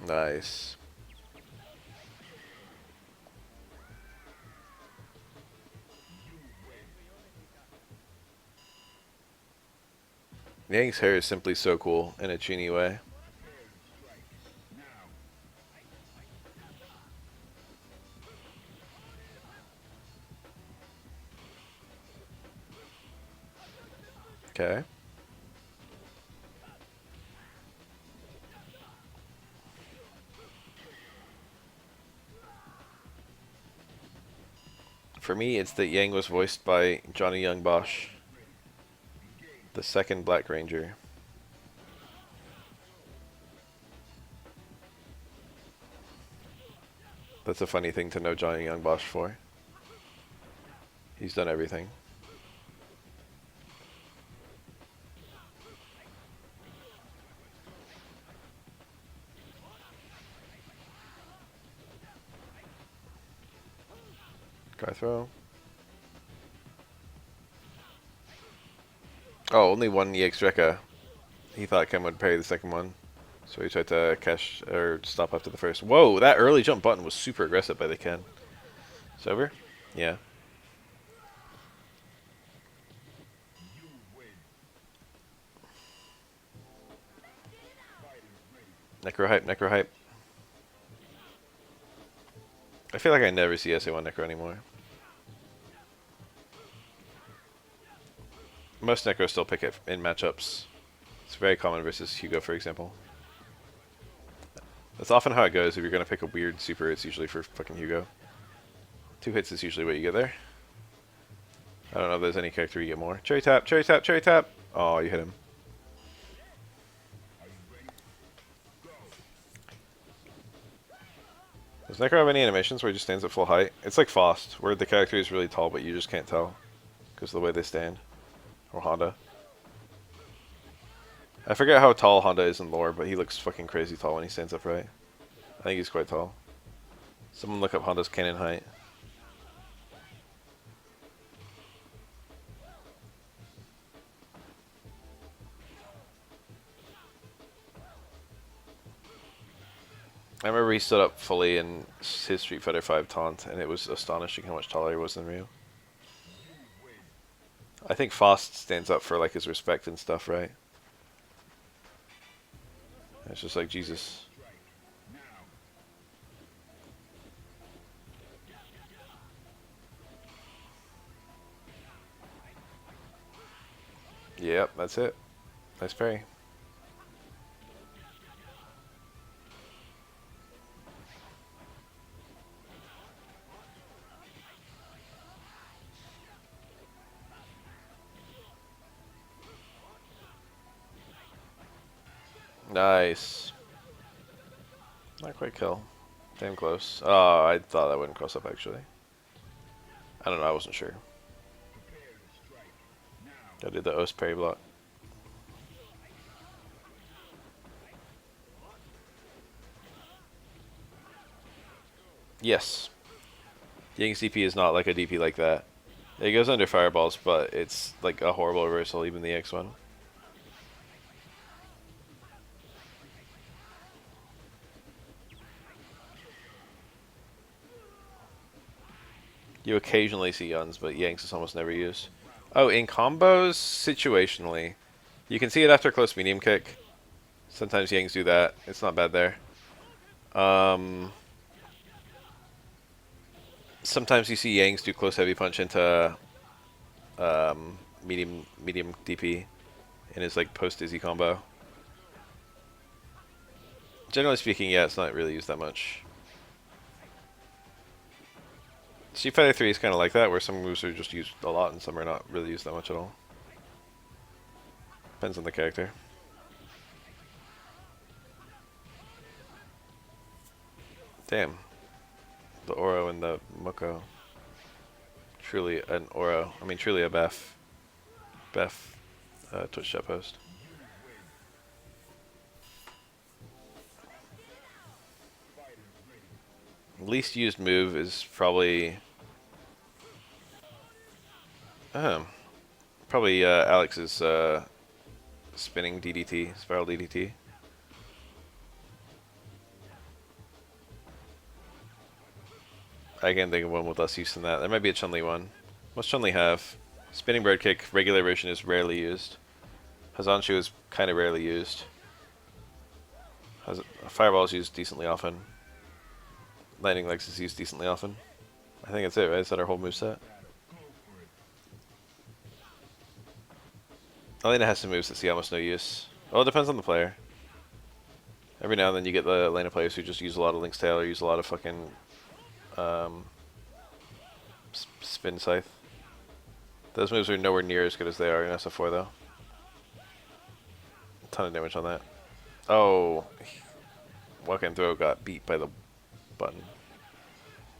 Nice. Yang's hair is simply so cool in a Chini way. Okay. For me, it's that Yang was voiced by Johnny Young Bosch, the second Black Ranger. That's a funny thing to know Johnny Young Bosch for. He's done everything. Guy throw. Oh, only one EX Rekka. He thought Ken would parry the second one. So he tried to catch or stop after the first. Whoa, that early jump button was super aggressive by the Ken. It's over? Yeah. Necro hype, Necro hype. I feel like I never see SA1 Necro anymore. Most Necros still pick it in matchups. It's very common versus Hugo, for example. That's often how it goes. If you're going to pick a weird super, it's usually for fucking Hugo. 2 hits is usually what you get there. I don't know if there's any character you get more. Cherry tap, cherry tap, cherry tap! Oh, you hit him. Does Necro have any animations where he just stands at full height? It's like Faust, where the character is really tall, but you just can't tell because of the way they stand. Or Honda. I forget how tall Honda is in lore, but he looks fucking crazy tall when he stands upright. I think he's quite tall. Someone look up Honda's cannon height. I remember he stood up fully in his Street Fighter V taunt, and it was astonishing how much taller he was than Ryu. I think Faust stands up for like his respect and stuff, right? It's just like Jesus. Yep, that's it. Nice parry. Nice. Not quite kill. Damn close. Oh, I thought that wouldn't cross up actually. I don't know, I wasn't sure. I did the Os parry block. Yes. Yang's DP is not like a DP like that. It goes under fireballs, but it's like a horrible reversal, even the X one. You occasionally see Yuns, but Yanks is almost never used. Oh, in combos, situationally. You can see it after close medium kick. Sometimes Yanks do that. It's not bad there. Sometimes you see Yanks do close heavy punch into medium DP in his like post dizzy combo. Generally speaking, yeah, it's not really used that much. Street Fighter 3 is kind of like that, where some moves are just used a lot and some are not really used that much at all. Depends on the character. Damn. The Oro and the Moko. Truly an Oro. I mean, truly a Beth. Twitch chat post. Least used move is probably... probably Alex's spinning DDT, spiral DDT. I can't think of one with less use than that. There might be a Chun-Li one. What's Chun-Li have? Spinning bird kick, regular version is rarely used. Hazanshu is kind of rarely used. Fireball is used decently often. Lightning legs is used decently often. I think that's it, right? Is that our whole moveset? Elena has some moves that see almost no use. Well, it depends on the player. Every now and then you get the Elena players who just use a lot of Link's Tail or use a lot of fucking spin scythe. Those moves are nowhere near as good as they are in SF4 though. A ton of damage on that. Oh, walk and throw got beat by the button.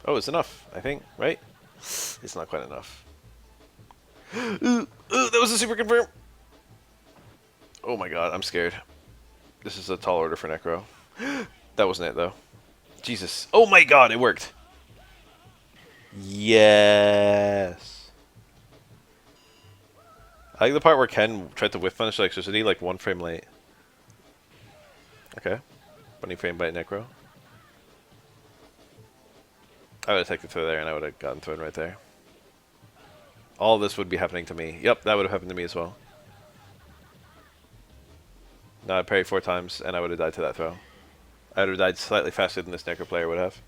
Oh, it's enough, I think, right? It's not quite enough. Ooh, that was a super confirm. Oh my god, I'm scared. This is a tall order for Necro. That wasn't it though. Jesus. Oh my god, it worked. Yes. I like the part where Ken tried to whiff punish electricity like 1 frame late. Okay. 20 frame by Necro. I would have taken throw there and I would have gotten thrown right there. All this would be happening to me. Yep, that would have happened to me as well. No, I parried 4 times and I would have died to that throw. I would have died slightly faster than this Necro player would have.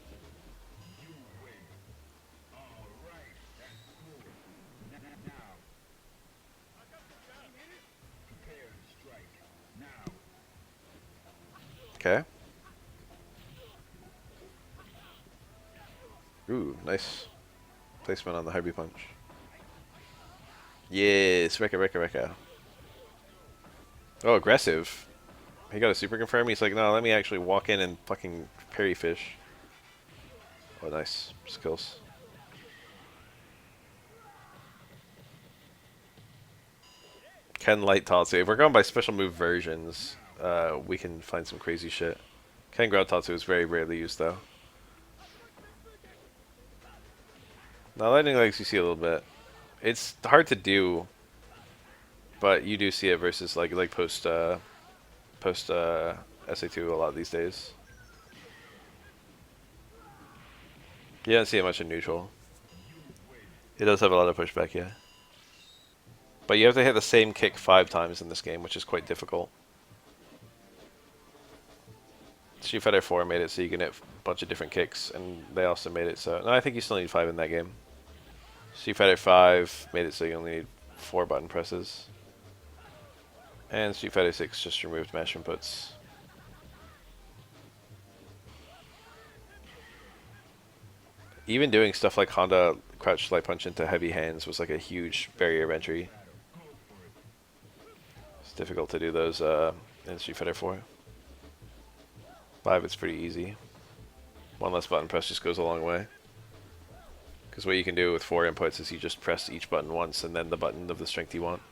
Ooh, nice placement on the Harvey punch. Yes, Rekka. Oh, aggressive. He got a super confirm. He's like, no, let me actually walk in and fucking parry fish. Oh, nice. Skills. Ken light Tatsu. If we're going by special move versions, we can find some crazy shit. Ken ground Tatsu is very rarely used, though. Now, lightning legs you see a little bit. It's hard to do, but you do see it versus like post SA2 a lot these days. You don't see it much in neutral. It does have a lot of pushback, yeah. But you have to hit the same kick 5 times in this game, which is quite difficult. Street Fighter 4 made it so you can hit a bunch of different kicks, and they also made it so... No, I think you still need 5 in that game. Street Fighter 5 made it so you only need 4 button presses. And Street Fighter 6 just removed mash inputs. Even doing stuff like Honda crouch light punch into heavy hands was like a huge barrier of entry. It's difficult to do those in Street Fighter 4. 5 it's pretty easy. One less button press just goes a long way. Because what you can do with 4 inputs is you just press each button once and then the button of the strength you want.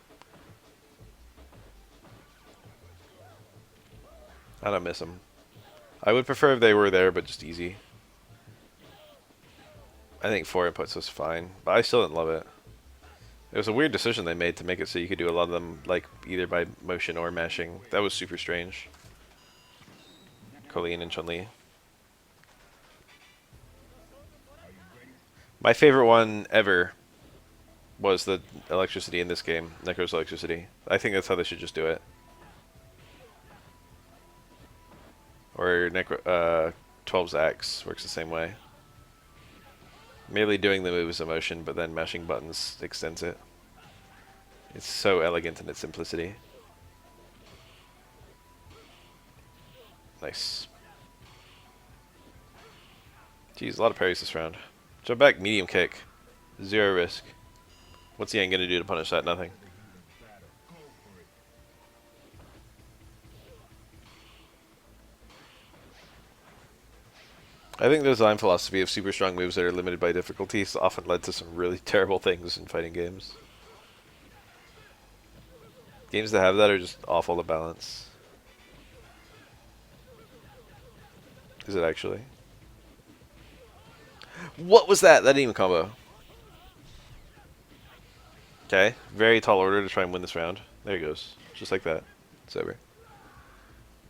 I don't miss them. I would prefer if they were there, but just easy. I think 4 inputs was fine, but I still didn't love it. It was a weird decision they made to make it so you could do a lot of them like either by motion or mashing. That was super strange. Colleen and Chun-Li. My favorite one ever was the electricity in this game. Necro's electricity. I think that's how they should just do it. Or Necro, 12's axe works the same way. Merely doing the move is a motion, but then mashing buttons extends it. It's so elegant in its simplicity. Nice. Jeez, a lot of parries this round. Jump back, medium kick. 0 risk. What's Yang gonna do to punish that? Nothing. I think the design philosophy of super strong moves that are limited by difficulties often led to some really terrible things in fighting games. Games that have that are just awful to balance. Is it actually? What was that? That didn't even combo. Okay, very tall order to try and win this round. There he goes. Just like that. It's over.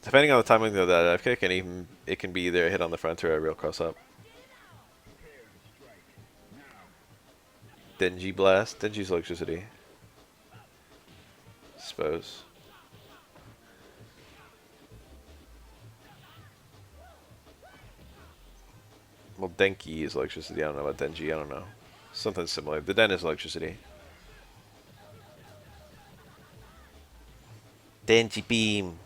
Depending on the timing of that F kick, and even it can be either a hit on the front or a real cross up. Denji blast. Denji's electricity. Suppose. Well, Denki is electricity. I don't know about Denji. I don't know. Something similar. The Den is electricity. Denji beam.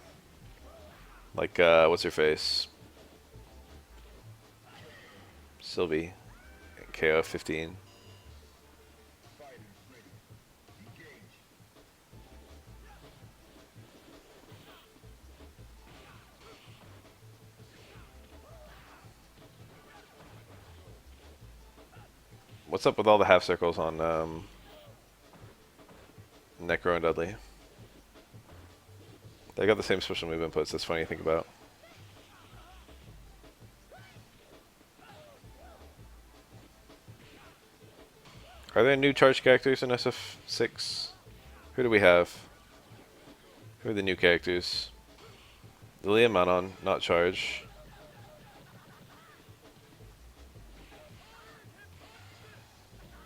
Like, what's her face? Sylvie. KO 15. What's up with all the half circles on Necro and Dudley? They got the same special move inputs. That's funny to think about. Are there new charge characters in SF6? Who do we have? Who are the new characters? Lily and Manon, not charge.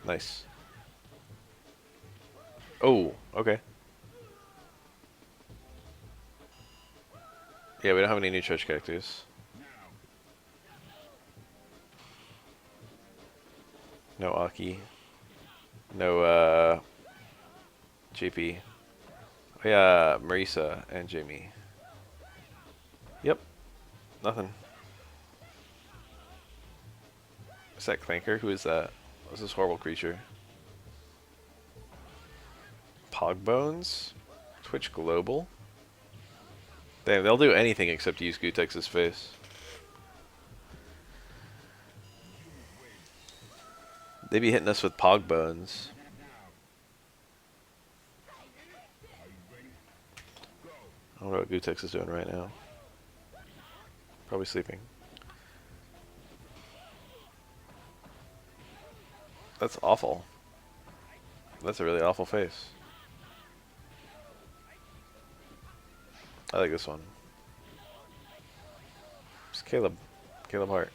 Nice. Oh, okay. Yeah, we don't have any new charge characters. No Aki. No, JP. Oh, yeah, Marisa and Jamie. Yep. Nothing. Is that Clanker? Who is that? What's this horrible creature? Pogbones? Twitch Global? Damn, they'll do anything except use Gutex's face. They be hitting us with Pogbones. I don't know what Gutex is doing right now. Probably sleeping. That's awful. That's a really awful face. I like this one. It's Caleb. Caleb Hart.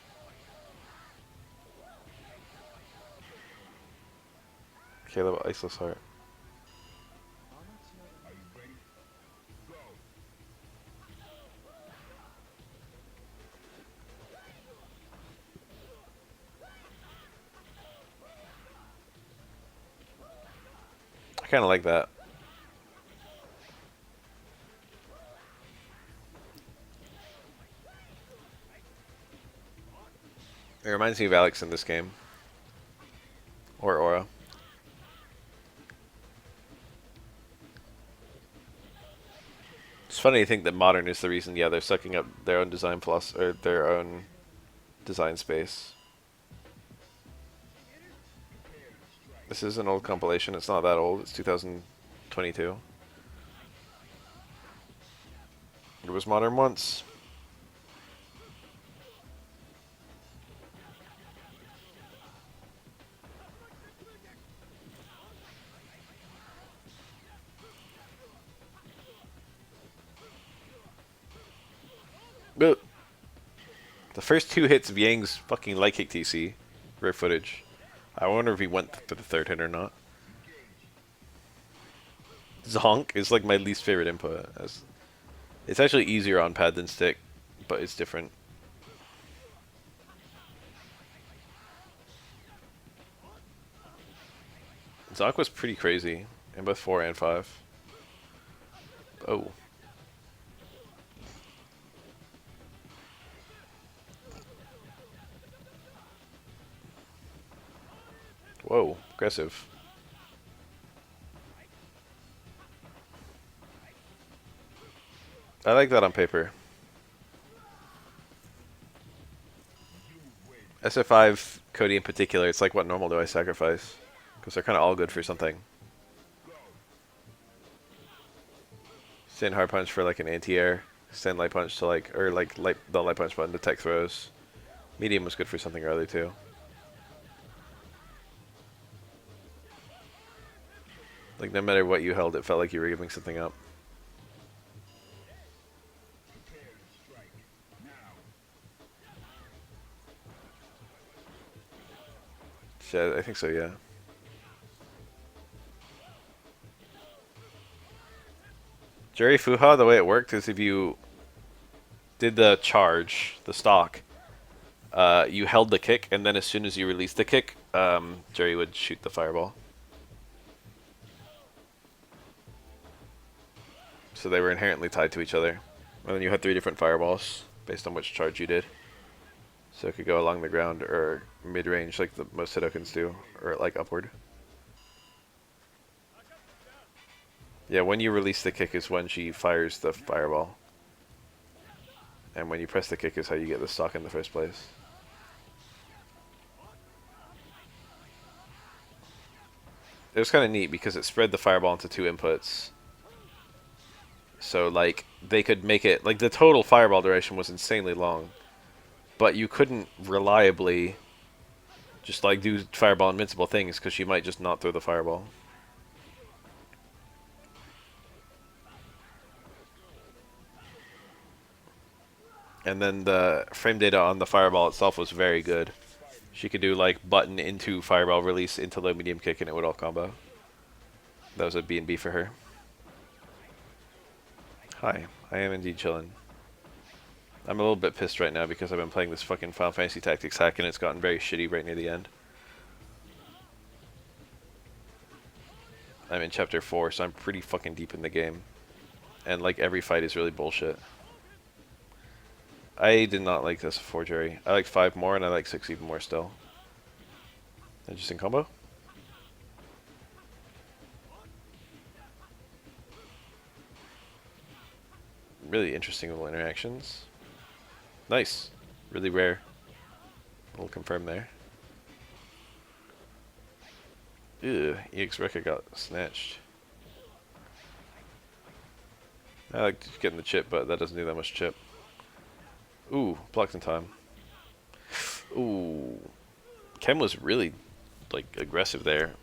Caleb Iceless Heart. I kind of like that. It reminds me of Alex in this game. Or Aura. It's funny to think that modern is the reason, yeah, they're sucking up their own design or their own design space. This is an old compilation. It's not that old. It's 2022. It was modern once. But the first two hits of Yang's fucking light kick TC, rare footage. I wonder if he went for the third hit or not. Zonk is like my least favorite input. It's actually easier on pad than stick, but it's different. Zonk was pretty crazy in both 4 and 5. Oh. Whoa, aggressive. I like that on paper. SF5, Cody in particular, it's like what normal do I sacrifice? Because they're kind of all good for something. Send hard punch for like an anti-air. Send light punch to like, or like the light punch button to tech throws. Medium was good for something or other too. Like no matter what you held, it felt like you were giving something up. Yeah, I think so, yeah. Jerry Fuha, the way it worked is if you did the charge, the stock, you held the kick, and then as soon as you released the kick, Jerry would shoot the fireball. So they were inherently tied to each other. And then you had 3 different fireballs based on which charge you did. So it could go along the ground or mid-range like the most Hitokens do, or like upward. Yeah, when you release the kick is when she fires the fireball. And when you press the kick is how you get the stock in the first place. It was kind of neat because it spread the fireball into 2 inputs. So like they could make it, like the total fireball duration was insanely long. But you couldn't reliably just like do fireball invincible things because she might just not throw the fireball. And then the frame data on the fireball itself was very good. She could do like button into fireball release into low medium kick and it would all combo. That was a B&B for her. Hi, I am indeed chillin'. I'm a little bit pissed right now because I've been playing this fucking Final Fantasy Tactics hack and it's gotten very shitty right near the end. I'm in chapter 4, so I'm pretty fucking deep in the game. And like every fight is really bullshit. I did not like this 4, Jerry. I like 5 more and I like 6 even more still. Interesting combo. Really interesting little interactions. Nice. Really rare. We'll confirm there. Ew, EX Rekka got snatched. I like getting the chip, but that doesn't do that much chip. Ooh, blocked in time. Ooh. Ken was really, like, aggressive there.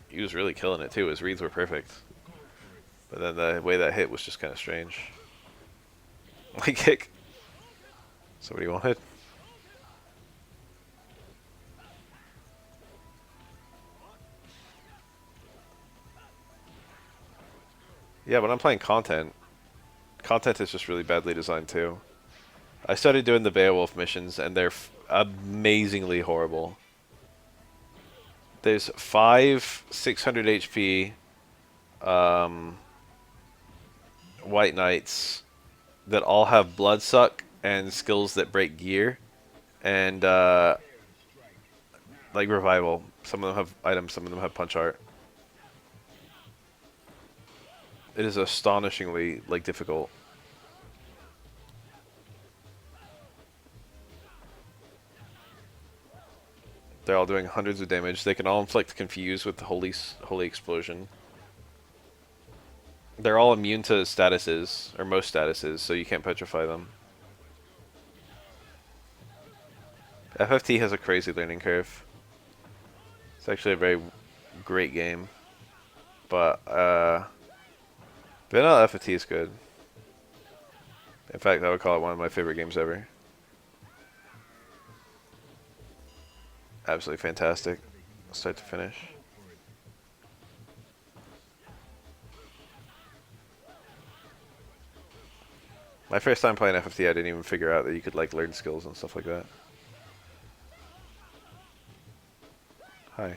He was really killing it, too. His reads were perfect. But then the way that hit was just kind of strange. Like, kick. So what do you wanted? Yeah, when I'm playing content, content is just really badly designed, too. I started doing the Beowulf missions, and they're amazingly horrible. There's 5 600 HP White Knights that all have Bloodsuck and skills that break gear, and like Revival. Some of them have items, some of them have Punch Art. It is astonishingly like difficult. They're all doing hundreds of damage. They can all inflict Confuse with the Holy Explosion. They're all immune to statuses, or most statuses, so you can't petrify them. FFT has a crazy learning curve. It's actually a very great game. But, vanilla FFT is good. In fact, I would call it one of my favorite games ever. Absolutely fantastic. Start to finish. My first time playing FFT, I didn't even figure out that you could like learn skills and stuff like that. Hi.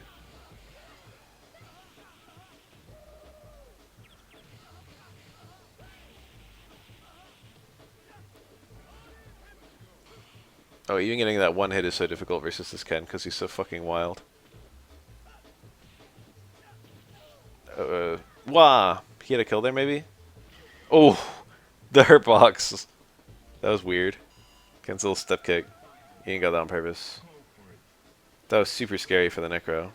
Oh, even getting that one hit is so difficult versus this Ken because he's so fucking wild. Wah! He had a kill there, maybe? Oh! The hurt box! That was weird. Ken's little step kick. He ain't got that on purpose. That was super scary for the Necro.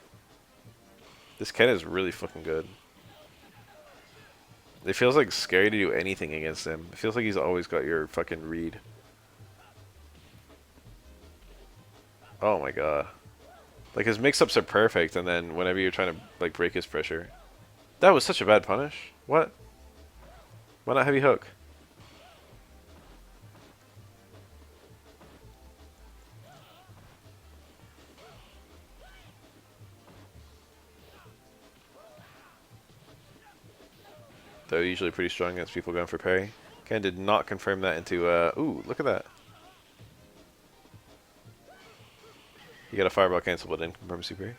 This Ken is really fucking good. It feels like scary to do anything against him. It feels like he's always got your fucking read. Oh my god. Like his mix-ups are perfect, and then whenever you're trying to like break his pressure. That was such a bad punish. What? Why not heavy hook? They're usually pretty strong against people going for parry. Ken did not confirm that into, ooh, look at that. You got a fireball cancel, but didn't confirm super.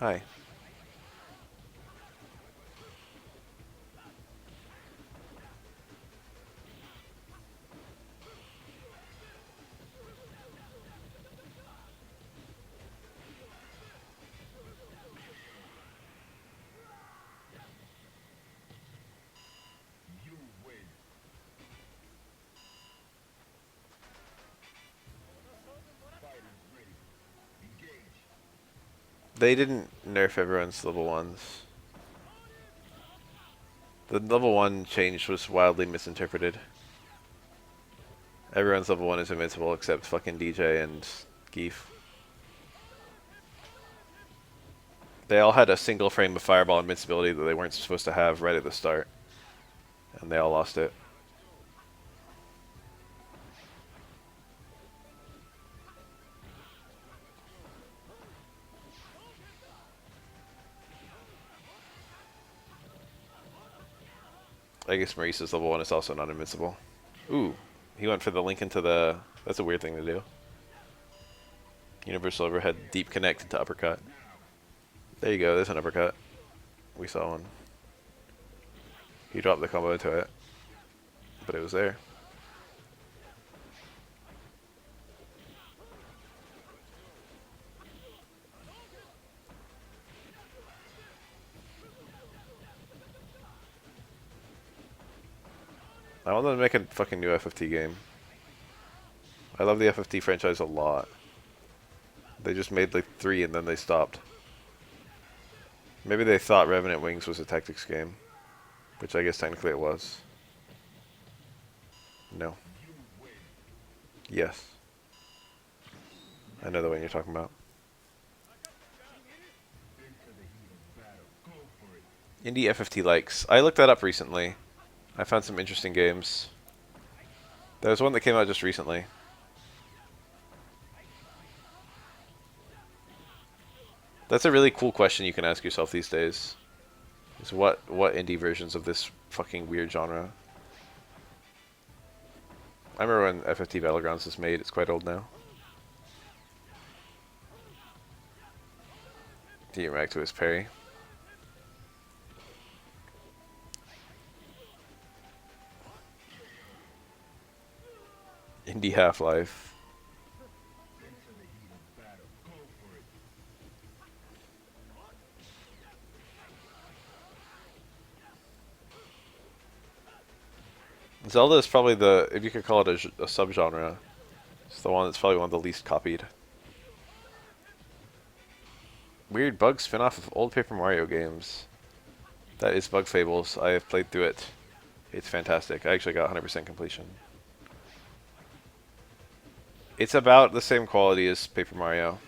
Hi. They didn't nerf everyone's level 1s. The level 1 change was wildly misinterpreted. Everyone's level 1 is invincible except fucking DJ and Geef. They all had a single frame of fireball invincibility that they weren't supposed to have right at the start. And they all lost it. I guess Maurice's level 1 is also not invincible. Ooh, he went for the link into the... That's a weird thing to do. Universal overhead deep connect into uppercut. There you go, there's an uppercut. We saw one. He dropped the combo into it. But it was there. I want them to make a fucking new FFT game. I love the FFT franchise a lot. They just made like 3 and then they stopped. Maybe they thought Revenant Wings was a tactics game. Which I guess technically it was. No. Yes. I know the one you're talking about. Indie FFT likes. I looked that up recently. I found some interesting games. There was one that came out just recently. That's a really cool question you can ask yourself these days. Is what indie versions of this fucking weird genre? I remember when FFT Battlegrounds was made. It's quite old now. D back to his Parry. Indie Half-Life. Zelda is probably the, if you could call it a subgenre, it's the one that's probably one of the least copied. Weird bug spin-off of old Paper Mario games. That is Bug Fables. I have played through it. It's fantastic. I actually got 100% completion. It's about the same quality as Paper Mario.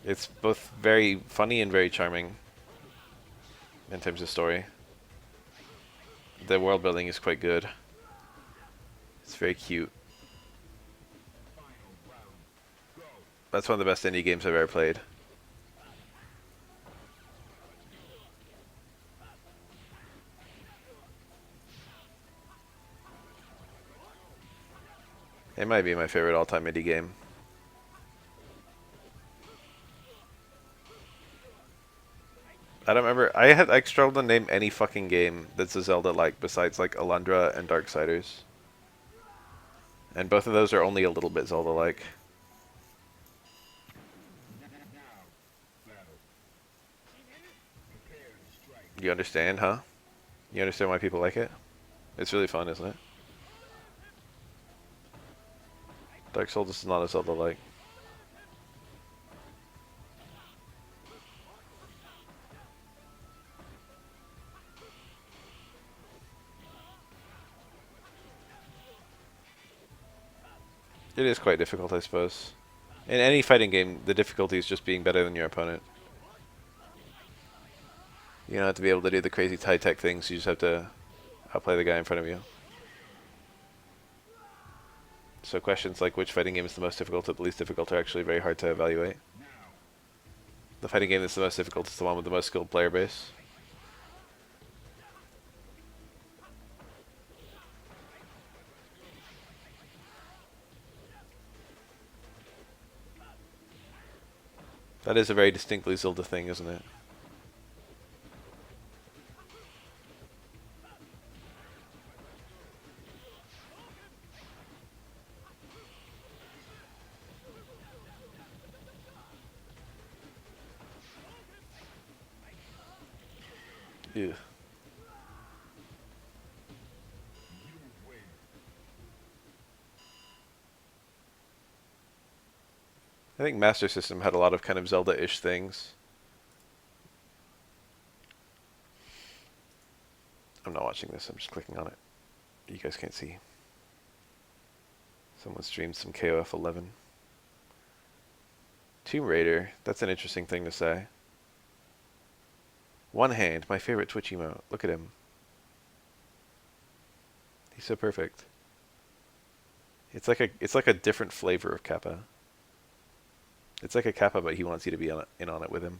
It's both very funny and very charming in terms of story. The world building is quite good. It's very cute. That's one of the best indie games I've ever played. It might be my favorite all-time indie game. I don't remember. I struggled to name any fucking game that's a Zelda-like besides like Alundra and Darksiders. And both of those are only a little bit Zelda-like. You understand, huh? You understand why people like it? It's really fun, isn't it? Dark Souls is not a Zelda-like. It is quite difficult, I suppose. In any fighting game, the difficulty is just being better than your opponent. You don't have to be able to do the crazy high-tech things, you just have to outplay the guy in front of you. So questions like which fighting game is the most difficult or the least difficult are actually very hard to evaluate. The fighting game that's the most difficult is the one with the most skilled player base. That is a very distinctly Zelda thing, isn't it? Ew. I think Master System had a lot of kind of Zelda-ish things. I'm not watching this, I'm just clicking on it. You guys can't see. Someone streamed some KOF 11. Tomb Raider, that's an interesting thing to say. One Hand, my favorite Twitch emote. Look at him. He's so perfect. It's like a different flavor of Kappa. It's like a Kappa, but he wants you to be in on it with him.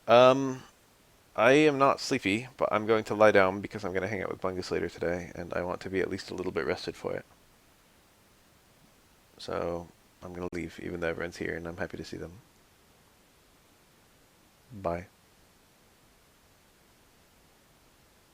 I am not sleepy, but I'm going to lie down because I'm going to hang out with Bungus later today, and I want to be at least a little bit rested for it. So I'm going to leave, even though everyone's here, and I'm happy to see them. Bye.